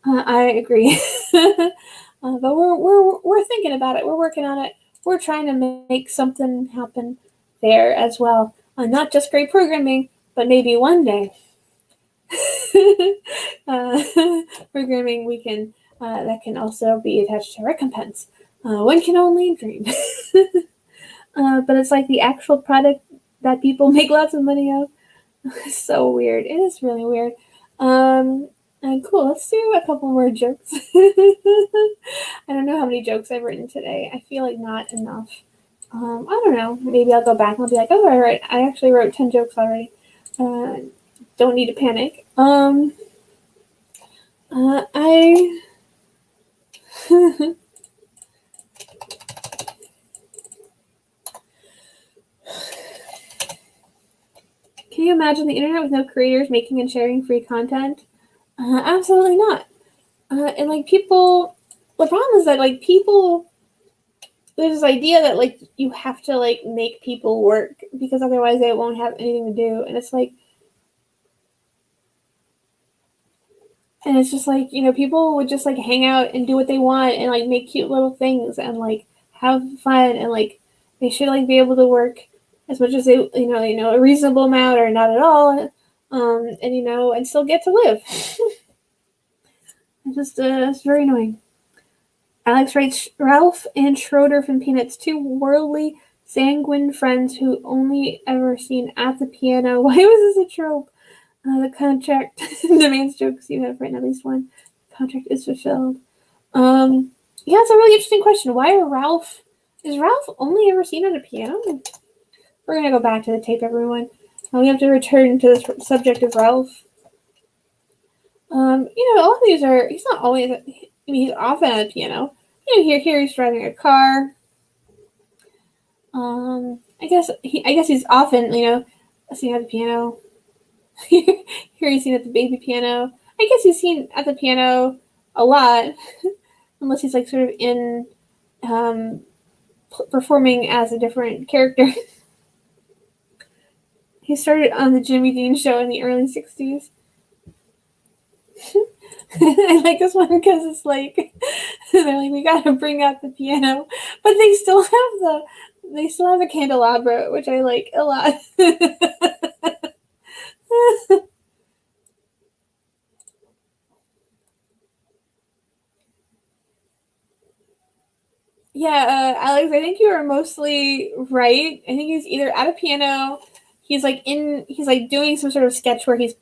I agree. But we're thinking about it. We're working on it. We're trying to make something happen there as well. Not just great programming, but maybe one day programming we can that can also be attached to recompense. One can only dream. But it's like the actual product that people make lots of money of. So weird. It is really weird. Cool. Let's do a couple more jokes. I don't know how many jokes I've written today. I feel like not enough. I don't know. Maybe I'll go back and I'll be like, oh, I actually wrote 10 jokes already. Don't need to panic. I Can you imagine the internet with no creators making and sharing free content? Absolutely not. And like people, the problem is that like people, there's this idea that like you have to like make people work because otherwise they won't have anything to do, and it's like, and it's just like, people would just like hang out and do what they want and like make cute little things and like have fun, and like they should like be able to work as much as they a reasonable amount or not at all, and and still get to live. It's very annoying. Alex writes, Ralph and Schroeder from Peanuts, two worldly, sanguine friends who only ever seen at the piano. Why was this a trope? The contract demands jokes. You have written at least one. The contract is fulfilled. Yeah, it's a really interesting question. Why is Ralph only ever seen at a piano? We're going to go back to the tape, everyone. We have to return to the subject of Ralph. A lot of these are, he's not always, he's often at a piano. Here he's driving a car. I guess he's often, seen at the piano. Here he's seen at the baby piano. I guess he's seen at the piano a lot, unless he's like sort of in performing as a different character. He started on the Jimmy Dean Show in the early 60s. I like this one because it's like they're like, we gotta bring out the piano, but they still have the candelabra, which I like a lot. Yeah, Alex, I think you are mostly right. I think he's either at a piano, he's like doing some sort of sketch where he's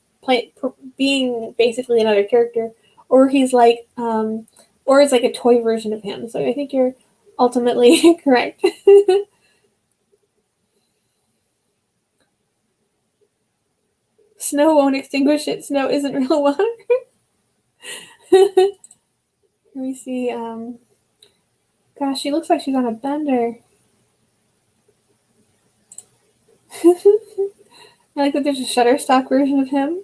being basically another character, or he's like, or it's like a toy version of him. So I think you're ultimately correct. Snow won't extinguish it. Snow isn't real water. Here we see, gosh, she looks like she's on a bender. I like that there's a Shutterstock version of him.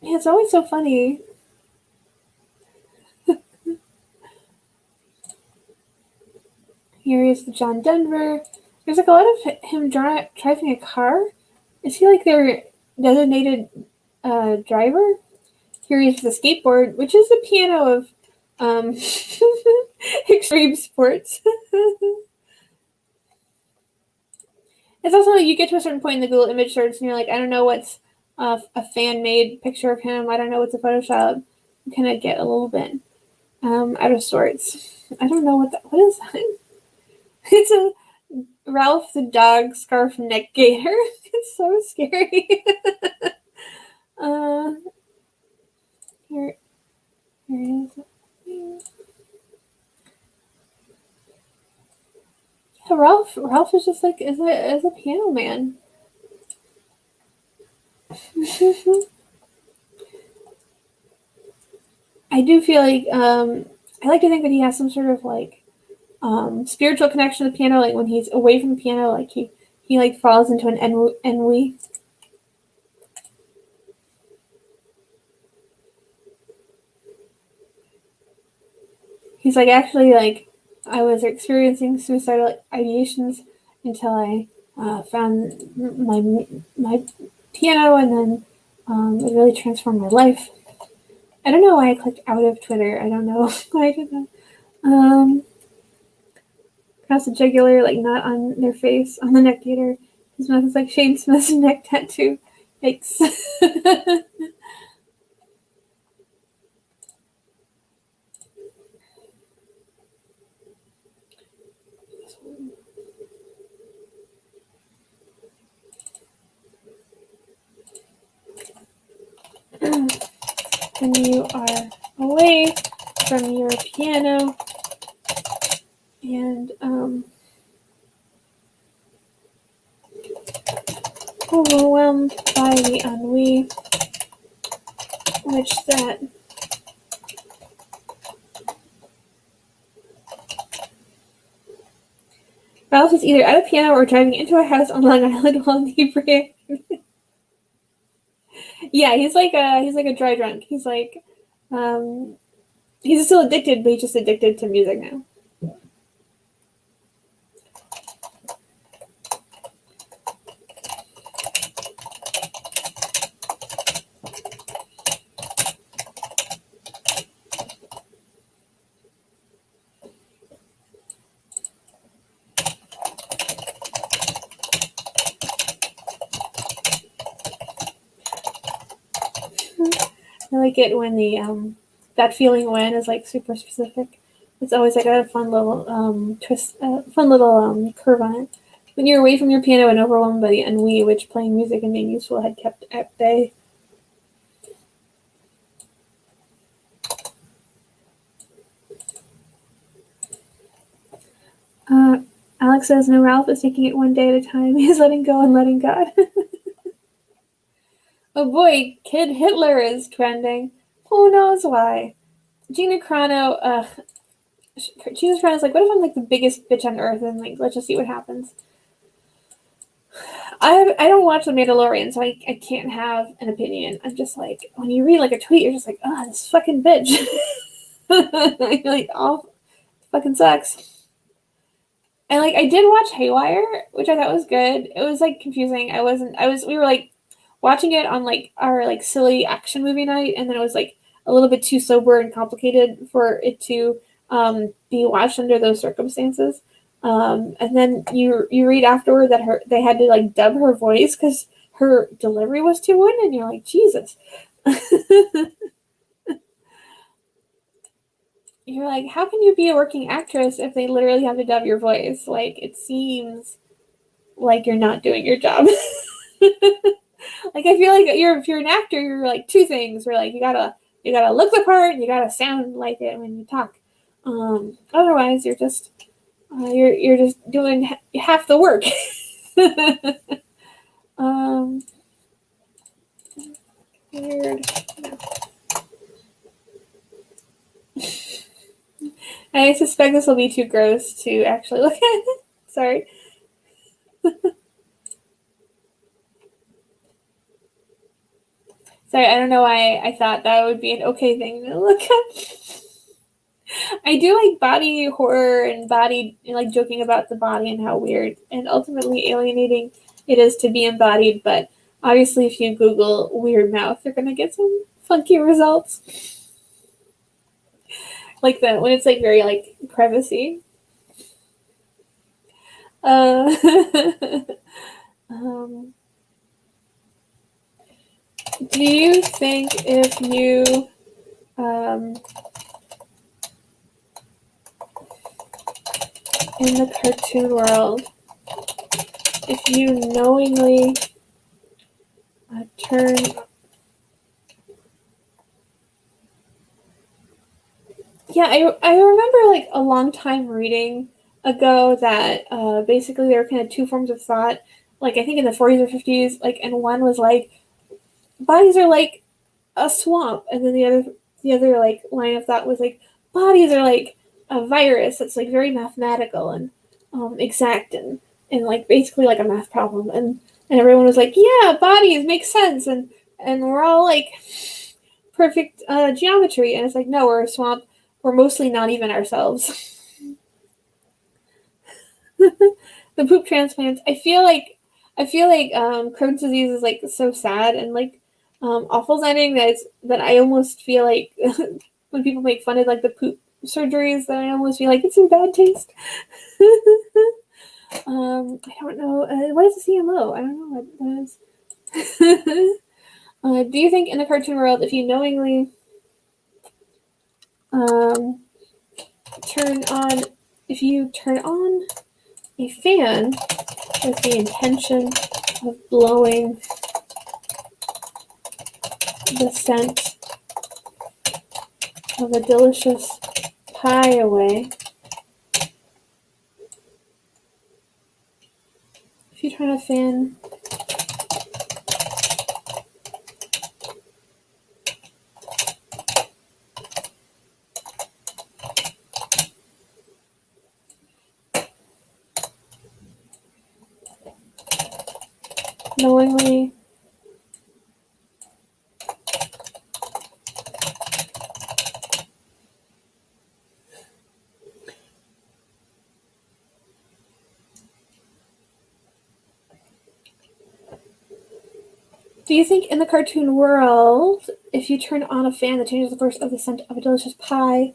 Yeah, it's always so funny. Here is the John Denver. There's like a lot of him driving a car. Is he like their designated driver? Here he is with a skateboard, which is the piano of extreme sports. It's also like you get to a certain point in the Google image search and you're like, I don't know what's a fan-made picture of him. I don't know what's a Photoshop. You kind of get a little bit out of sorts. I don't know what is that? It's a Ralph the dog scarf neck gaiter. It's so scary. Here it is. Yeah, Ralph is just like is a piano man. I do feel like I like to think that he has some sort of like spiritual connection to the piano. Like when he's away from the piano, like he like falls into an ennui. He's like actually like I was experiencing suicidal ideations until I found my piano, and then it really transformed my life. I don't know why I clicked out of Twitter. I don't know why I did that. Across the jugular, like not on their face, on the neck gaiter. His mouth is like Shane Smith's neck tattoo. Yikes. When you are away from your piano and overwhelmed by the ennui, which that Ralph is either at a piano or driving into a house on Long Island while inebriated. Yeah, he's like a dry drunk. He's like he's still addicted, but he's just addicted to music now. I like it when the that feeling when is like super specific. It's always like a fun little twist, fun little curve on it. When you're away from your piano and overwhelmed by the ennui which playing music and being useful had kept at bay. Alex says, no, Ralph is taking it one day at a time. He's letting go and letting God. Oh boy, Kid Hitler is trending. Who knows why? Gina Carano, Gina Carano's like, what if I'm like the biggest bitch on earth and like, let's just see what happens. I don't watch The Mandalorian, so I can't have an opinion. I'm just like, when you read like a tweet, you're just like, oh, this fucking bitch. You're like, oh, fucking sucks. And like, I did watch Haywire, which I thought was good. It was like confusing. We were like watching it on like our like silly action movie night, and then it was like a little bit too sober and complicated for it to be watched under those circumstances. And then you read afterward that they had to like dub her voice because her delivery was too wooden, and you're like, Jesus. You're like, how can you be a working actress if they literally have to dub your voice? Like, it seems like you're not doing your job. Like, I feel like if you're an actor, you're like two things. Where like you gotta look the part, and you gotta sound like it when you talk. Otherwise, you're just doing half the work. Weird. I suspect this will be too gross to actually look at. Sorry. Sorry, I don't know why I thought that would be an okay thing to look up. I do like body horror and body, like joking about the body and how weird and ultimately alienating it is to be embodied. But obviously, if you Google weird mouth, you're gonna get some funky results. Like when it's like very like crevassy. Uh, um, do you think if you in the cartoon world, if you knowingly turn yeah, I remember like a long time reading ago that basically there were kind of two forms of thought, like I think in the 40s or 50s, like, and one was like bodies are like a swamp, and then the other like line of thought was like bodies are like a virus that's like very mathematical and exact and like basically like a math problem, and everyone was like, yeah, bodies make sense, and we're all like perfect geometry, and it's like, no, we're a swamp. We're mostly not even ourselves. The poop transplants. I feel like Crohn's disease is like so sad and like awful sounding that I almost feel like when people make fun of like the poop surgeries, that I almost feel like it's in bad taste. I don't know. What is a CMO? I don't know what that is. Do you think in the cartoon world, if you knowingly um, turn on, if you turn on a fan with the intention of blowing the scent of a delicious pie away, if you turn a fan knowingly do you think in the cartoon world, if you turn on a fan that changes the course of the scent of a delicious pie,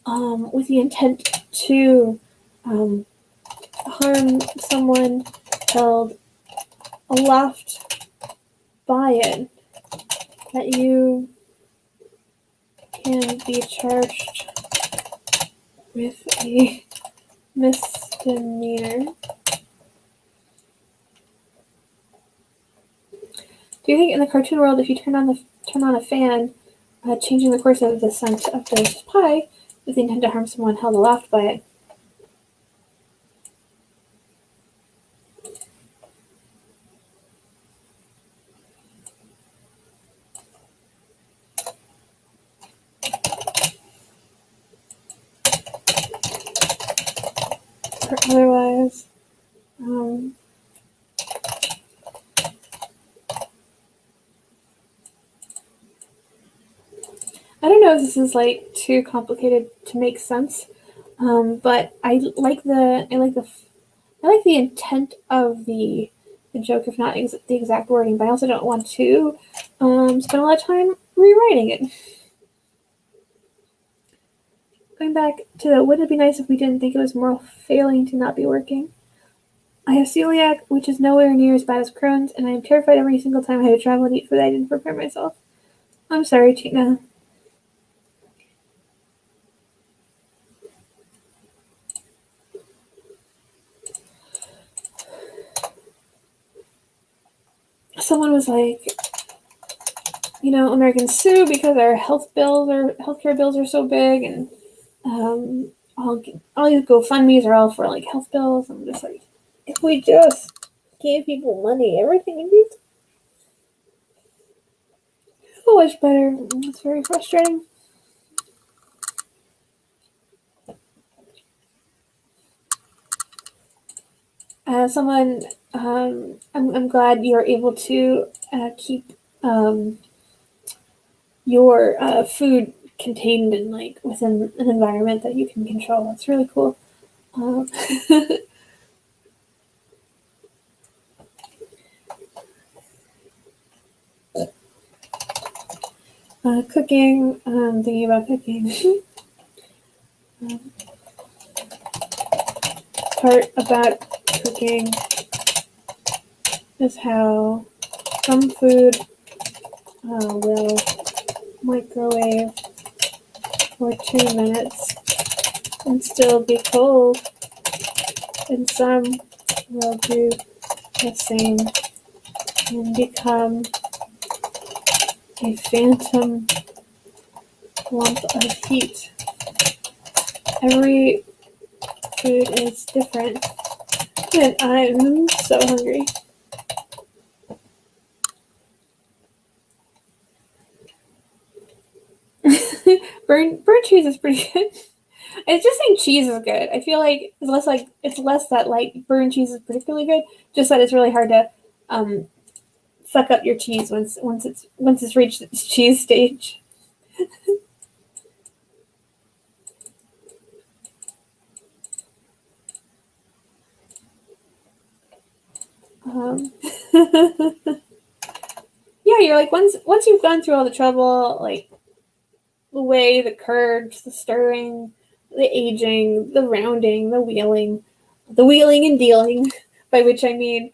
with the intent to um, harm someone held aloft by it, that you can be charged with a misdemeanor? Do you think in the cartoon world, if you turn on a fan, changing the course of the scent of delicious pie with the intent to harm someone held aloft by it? Or otherwise, um, I don't know if this is like too complicated to make sense, but I like the intent of the joke, if not the exact wording. But I also don't want to spend a lot of time rewriting it. Going back to the wouldn't it be nice if we didn't think it was moral failing to not be working? I have celiac, which is nowhere near as bad as Crohn's, and I am terrified every single time I have to travel and eat food I didn't prepare myself. I'm sorry, Tina. Someone was like, Americans sue because our healthcare bills are so big, and all these GoFundmes are all for like health bills. I'm just like, if we just gave people money, everything would be so much better. It's very frustrating. Someone, I'm glad you're able to keep your food contained in like within an environment that you can control. That's really cool. Um, cooking, thinking about cooking. Part about cooking is how some food will microwave for 2 minutes and still be cold, and some will do the same and become a phantom lump of heat. Every food is different, and I'm so hungry. Burnt cheese is pretty good. It's just saying cheese is good. I feel like it's less that like burnt cheese is particularly good, just that it's really hard to suck up your cheese once it's reached its cheese stage. Um, yeah, you're like once you've gone through all the trouble, like the whey, the curds, the stirring, the aging, the rounding, the wheeling and dealing, by which I mean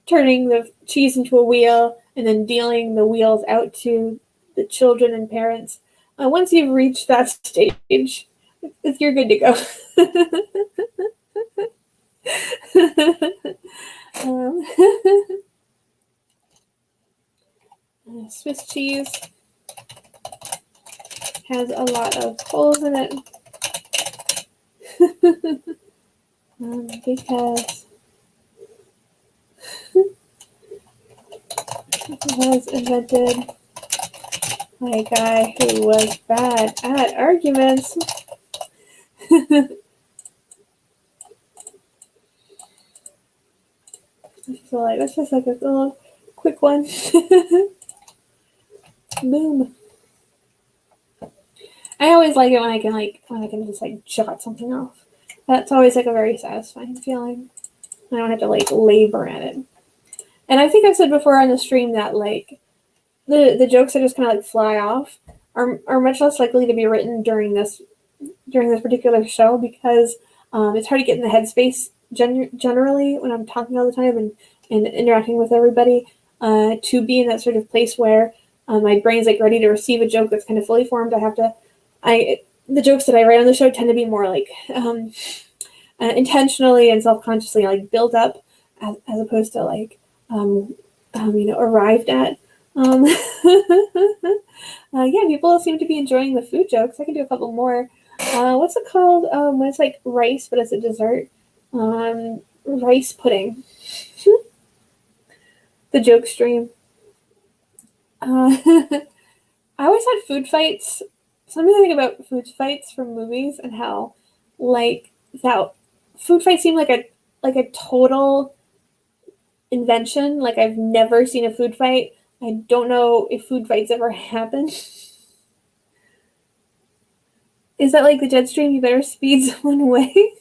turning the cheese into a wheel and then dealing the wheels out to the children and parents. Once you've reached that stage, you're good to go. um, Swiss cheese has a lot of holes in it because it was invented by a guy who was bad at arguments. So like that's just like a little quick one. Boom. I always like it when I can just like jot something off. That's always like a very satisfying feeling. I don't have to like labor at it. And I think I've said before on the stream that like the jokes that just kind of like fly off are much less likely to be written during this particular show because it's hard to get in the headspace generally when I'm talking all the time and interacting with everybody to be in that sort of place where my brain's like ready to receive a joke that's kind of fully formed. The jokes that I write on the show tend to be more like intentionally and self-consciously like built up as opposed to like arrived at. Yeah, people seem to be enjoying the food jokes. I can do a couple more. What's it called when it's like rice but it's a dessert? Rice pudding. The joke stream. I always had food fights. Something I think about food fights from movies and how like that food fights seem like a total invention. Like I've never seen a food fight. I don't know if food fights ever happen. Is that like the jet stream? You better speed someone away.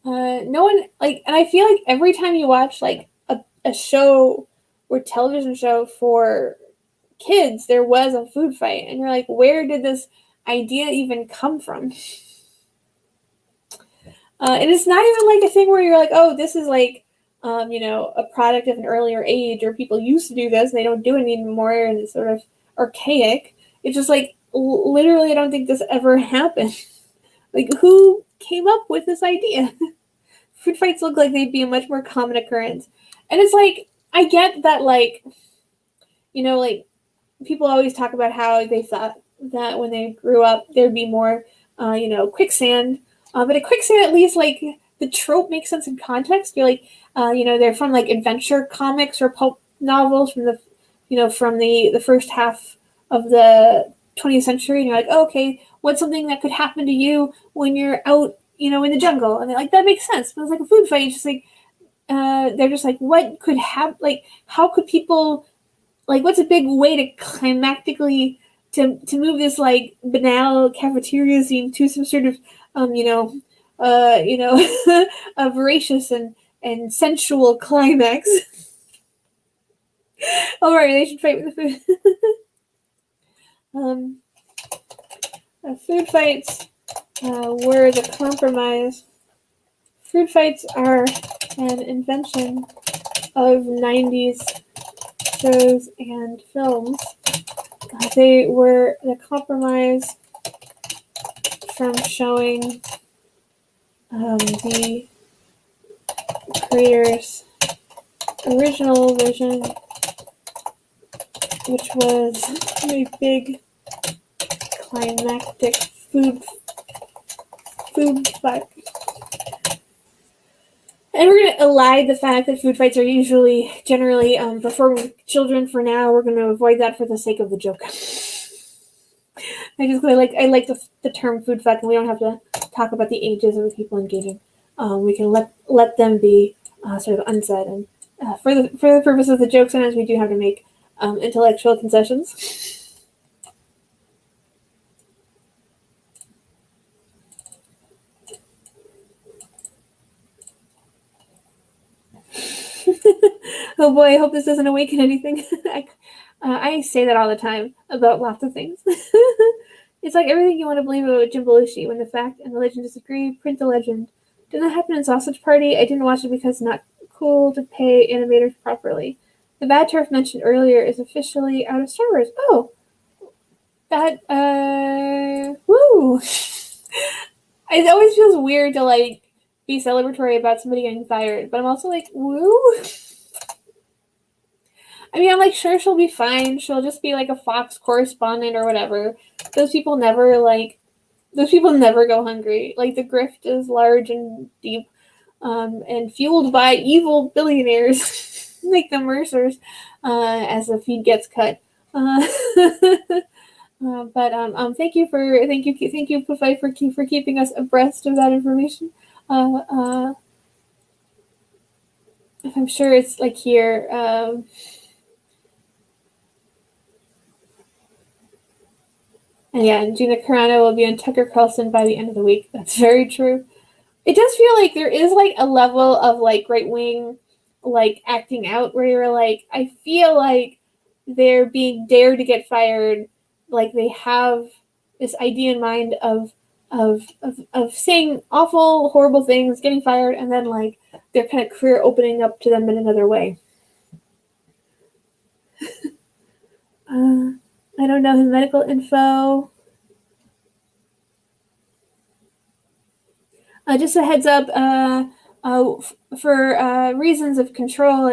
No one like, and I feel like every time you watch like a show or television show for kids, there was a food fight, and you're like, where did this idea even come from? And it's not even like a thing where you're like, oh, this is like, a product of an earlier age, or people used to do this and they don't do it anymore, and it's sort of archaic. It's just like literally, I don't think this ever happened. Like, who came up with this idea? Food fights look like they'd be a much more common occurrence, and it's like I get that, like, like people always talk about how they thought that when they grew up there'd be more, quicksand. But a quicksand, at least, like the trope makes sense in context. You're like, they're from like adventure comics or pulp novels from the first half of the 20th century, and you're like, oh, okay, what's something that could happen to you when you're out, in the jungle? And they're like, that makes sense. But it's like a food fight. It's just like, they're just like, what could happen? Like, how could people like, what's a big way to climactically to move this like banal cafeteria scene to some sort of a voracious and sensual climax. All right, they should fight with the food. Food fights were the compromise. Food fights are an invention of 90s shows and films. They were the compromise from showing the creator's original vision, which was a big climactic food fight. And we're going to elide the fact that food fights are generally performed with children for now. We're going to avoid that for the sake of the joke. I like the term food fight, and we don't have to talk about the ages of the people engaging. We can let them be sort of unsaid. And for the purpose of the joke, sometimes we do have to make intellectual concessions. Oh boy, I hope this doesn't awaken anything. I say that all the time about lots of things. It's like everything you want to believe about Jim Belushi. When the fact and the legend disagree, print the legend. Did that happen in Sausage Party? I didn't watch it because it's not cool to pay animators properly. The bad turf mentioned earlier is officially out of Star Wars. Oh, that, woo! It always feels weird to, like, be celebratory about somebody getting fired, but I'm also like, woo? I mean, I'm like, sure, she'll be fine. She'll just be like a Fox correspondent or whatever. Those people never go hungry. Like, the grift is large and deep, and fueled by evil billionaires like the Mercers, as the feed gets cut. But thank you, Pufai, for keeping us abreast of that information. I'm sure it's like here. And yeah, Gina Carano will be on Tucker Carlson by the end of the week. That's very true. It does feel like there is like a level of like right wing like acting out where you're like, I feel like they're being dared to get fired. Like they have this idea in mind of saying awful, horrible things, getting fired, and then like their kind of career opening up to them in another way. I don't know his medical info. Just a heads up, for reasons of control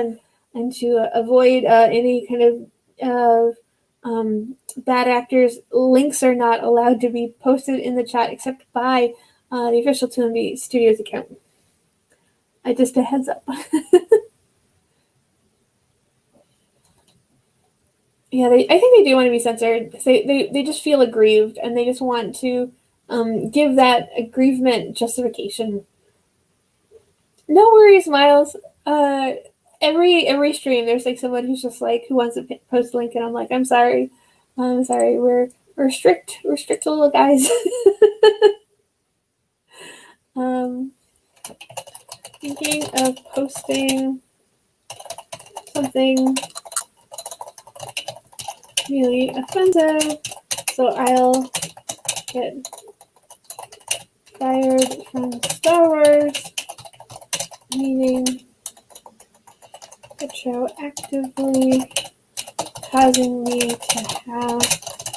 and to avoid any kind of bad actors, links are not allowed to be posted in the chat except by the official Toonami Studios account. Just a heads up. Yeah, I think they do want to be censored. They just feel aggrieved, and they just want to give that aggrievement justification. No worries, Miles. Every stream, there's like someone who's just like who wants to post a link, and I'm like, I'm sorry. We're strict. We're strict little guys. Thinking of posting something really offensive, so I'll get fired from Star Wars, meaning retroactively causing me to have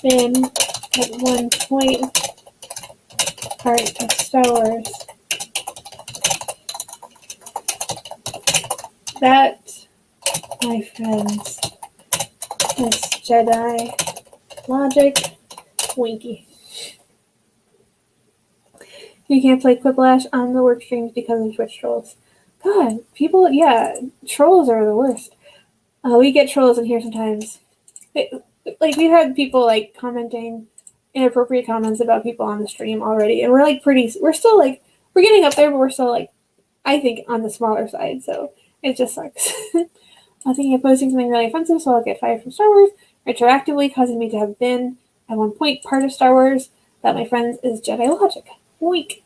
been at one point part of Star Wars. That, my friends, is Jedi logic winky. You can't play Quiplash on the work streams because of Twitch trolls. God, people, yeah, trolls are the worst. We get trolls in here sometimes. Like, we've had people, like, commenting inappropriate comments about people on the stream already, and we're still, like, we're getting up there, but we're still, like, I think on the smaller side, so it just sucks. Thinking of posting something really offensive so I'll get fired from Star Wars, retroactively causing me to have been, at one point, part of Star Wars. That, my friends, is Jedi logic. Weak.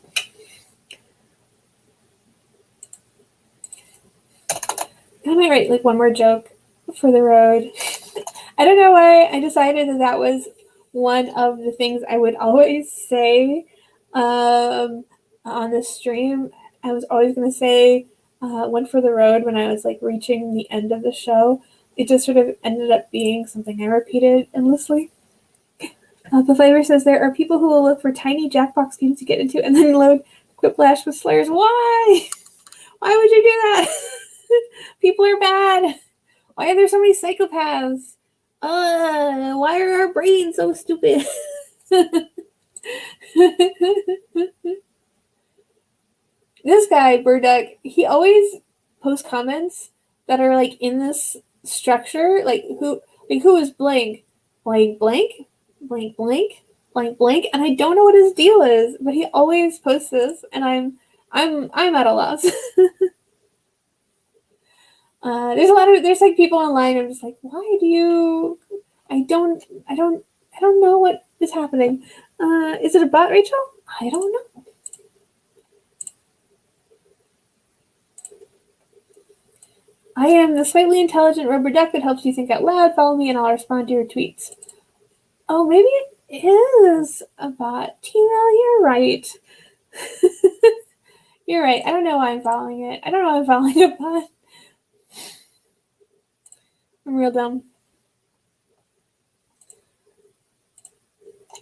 I might write like one more joke for the road. I don't know why I decided that was one of the things I would always say on the stream. I was always going to say one for the road when I was like reaching the end of the show. It just sort of ended up being something I repeated endlessly. The Flavor says there are people who will look for tiny Jackbox games to get into and then load Quiplash with slurs. Why? Why would you do that? People are bad. Why are there so many psychopaths? Why are our brains so stupid? This guy, Burduck, he always posts comments that are like in this structure, like who is blank, blank, blank, blank, blank, blank, blank, and I don't know what his deal is, but he always posts this, and I'm at a loss. There's like people online. I'm just like, why do you? I don't know what is happening. Is it a bot, Rachel? I don't know. I am the slightly intelligent rubber duck that helps you think out loud. Follow me and I'll respond to your tweets. Oh, maybe it is a bot. Tina, you're right. You're right. I don't know why I'm following it. I don't know why I'm following a bot. I'm real dumb.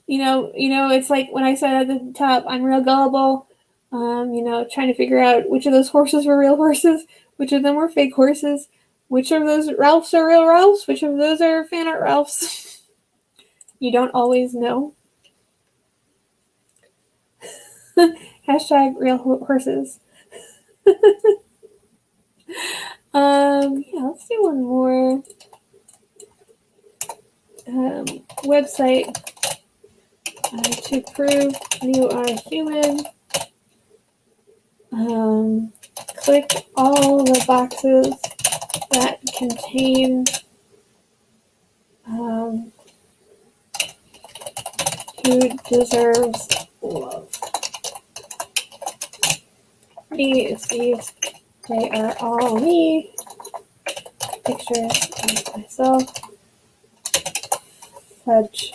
You know, it's like when I said at the top, I'm real gullible. Trying to figure out which of those horses were real horses, which of them were fake horses, which of those Ralphs are real Ralphs, which of those are fan art Ralphs. You don't always know. Hashtag real horses. Let's do one more. Website to prove you are human. Click all the boxes that contain who deserves love. These, they are all me. Pictures of myself. Fudge.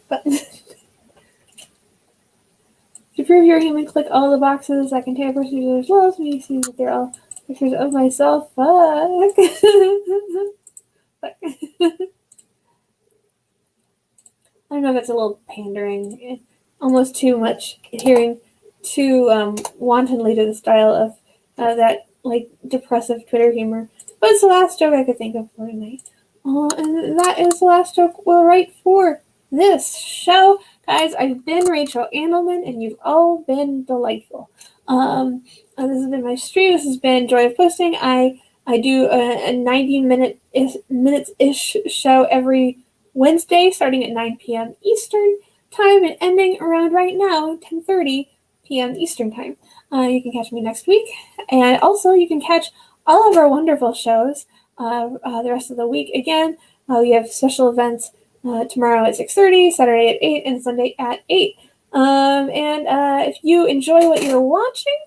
Button. To prove you're human, click all the boxes that contain a person who deserves love. You see that they're all pictures of myself. Fuck. Fuck. I don't know if that's a little pandering. Almost too much adhering too wantonly to the style of that like depressive Twitter humor. But it's the last joke I could think of for tonight. And that is the last joke we'll write for this show. Guys, I've been Rachel Andelman, and you've all been delightful. This has been my stream. This has been Joy of Posting. I do a 90 minutes-ish show every Wednesday, starting at 9 p.m. Eastern time and ending around right now, 10:30 p.m. Eastern time. You can catch me next week. And also, you can catch all of our wonderful shows the rest of the week. Again, we have special events tomorrow at 6:30, Saturday at 8, and Sunday at 8. If you enjoy what you're watching,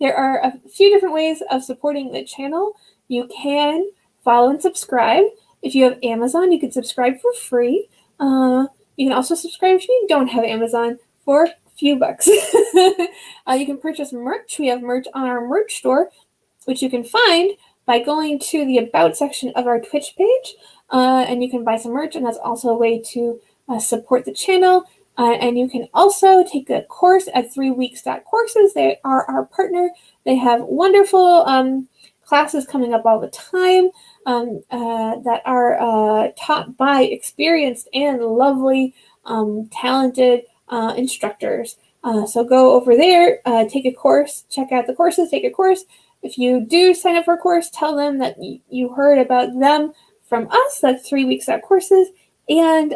there are a few different ways of supporting the channel. You can follow and subscribe. If you have Amazon, you can subscribe for free. You can also subscribe if you don't have Amazon for a few bucks. You can purchase merch. We have merch on our merch store, which you can find by going to the About section of our Twitch page. And you can buy some merch, and that's also a way to support the channel. And you can also take a course at 3weeks.courses. They are our partner. They have wonderful classes coming up all the time that are taught by experienced and lovely, talented instructors. So go over there, take a course, check out the courses, take a course. If you do sign up for a course, tell them that you heard about them from us. That's 3weeks.courses. And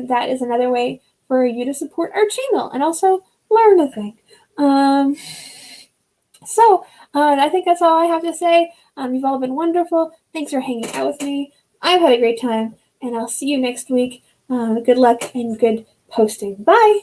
that is another way for you to support our channel and also learn a thing. So I think that's all I have to say. You've all been wonderful. Thanks for hanging out with me. I've had a great time, and I'll see you next week. Good luck and good posting. Bye.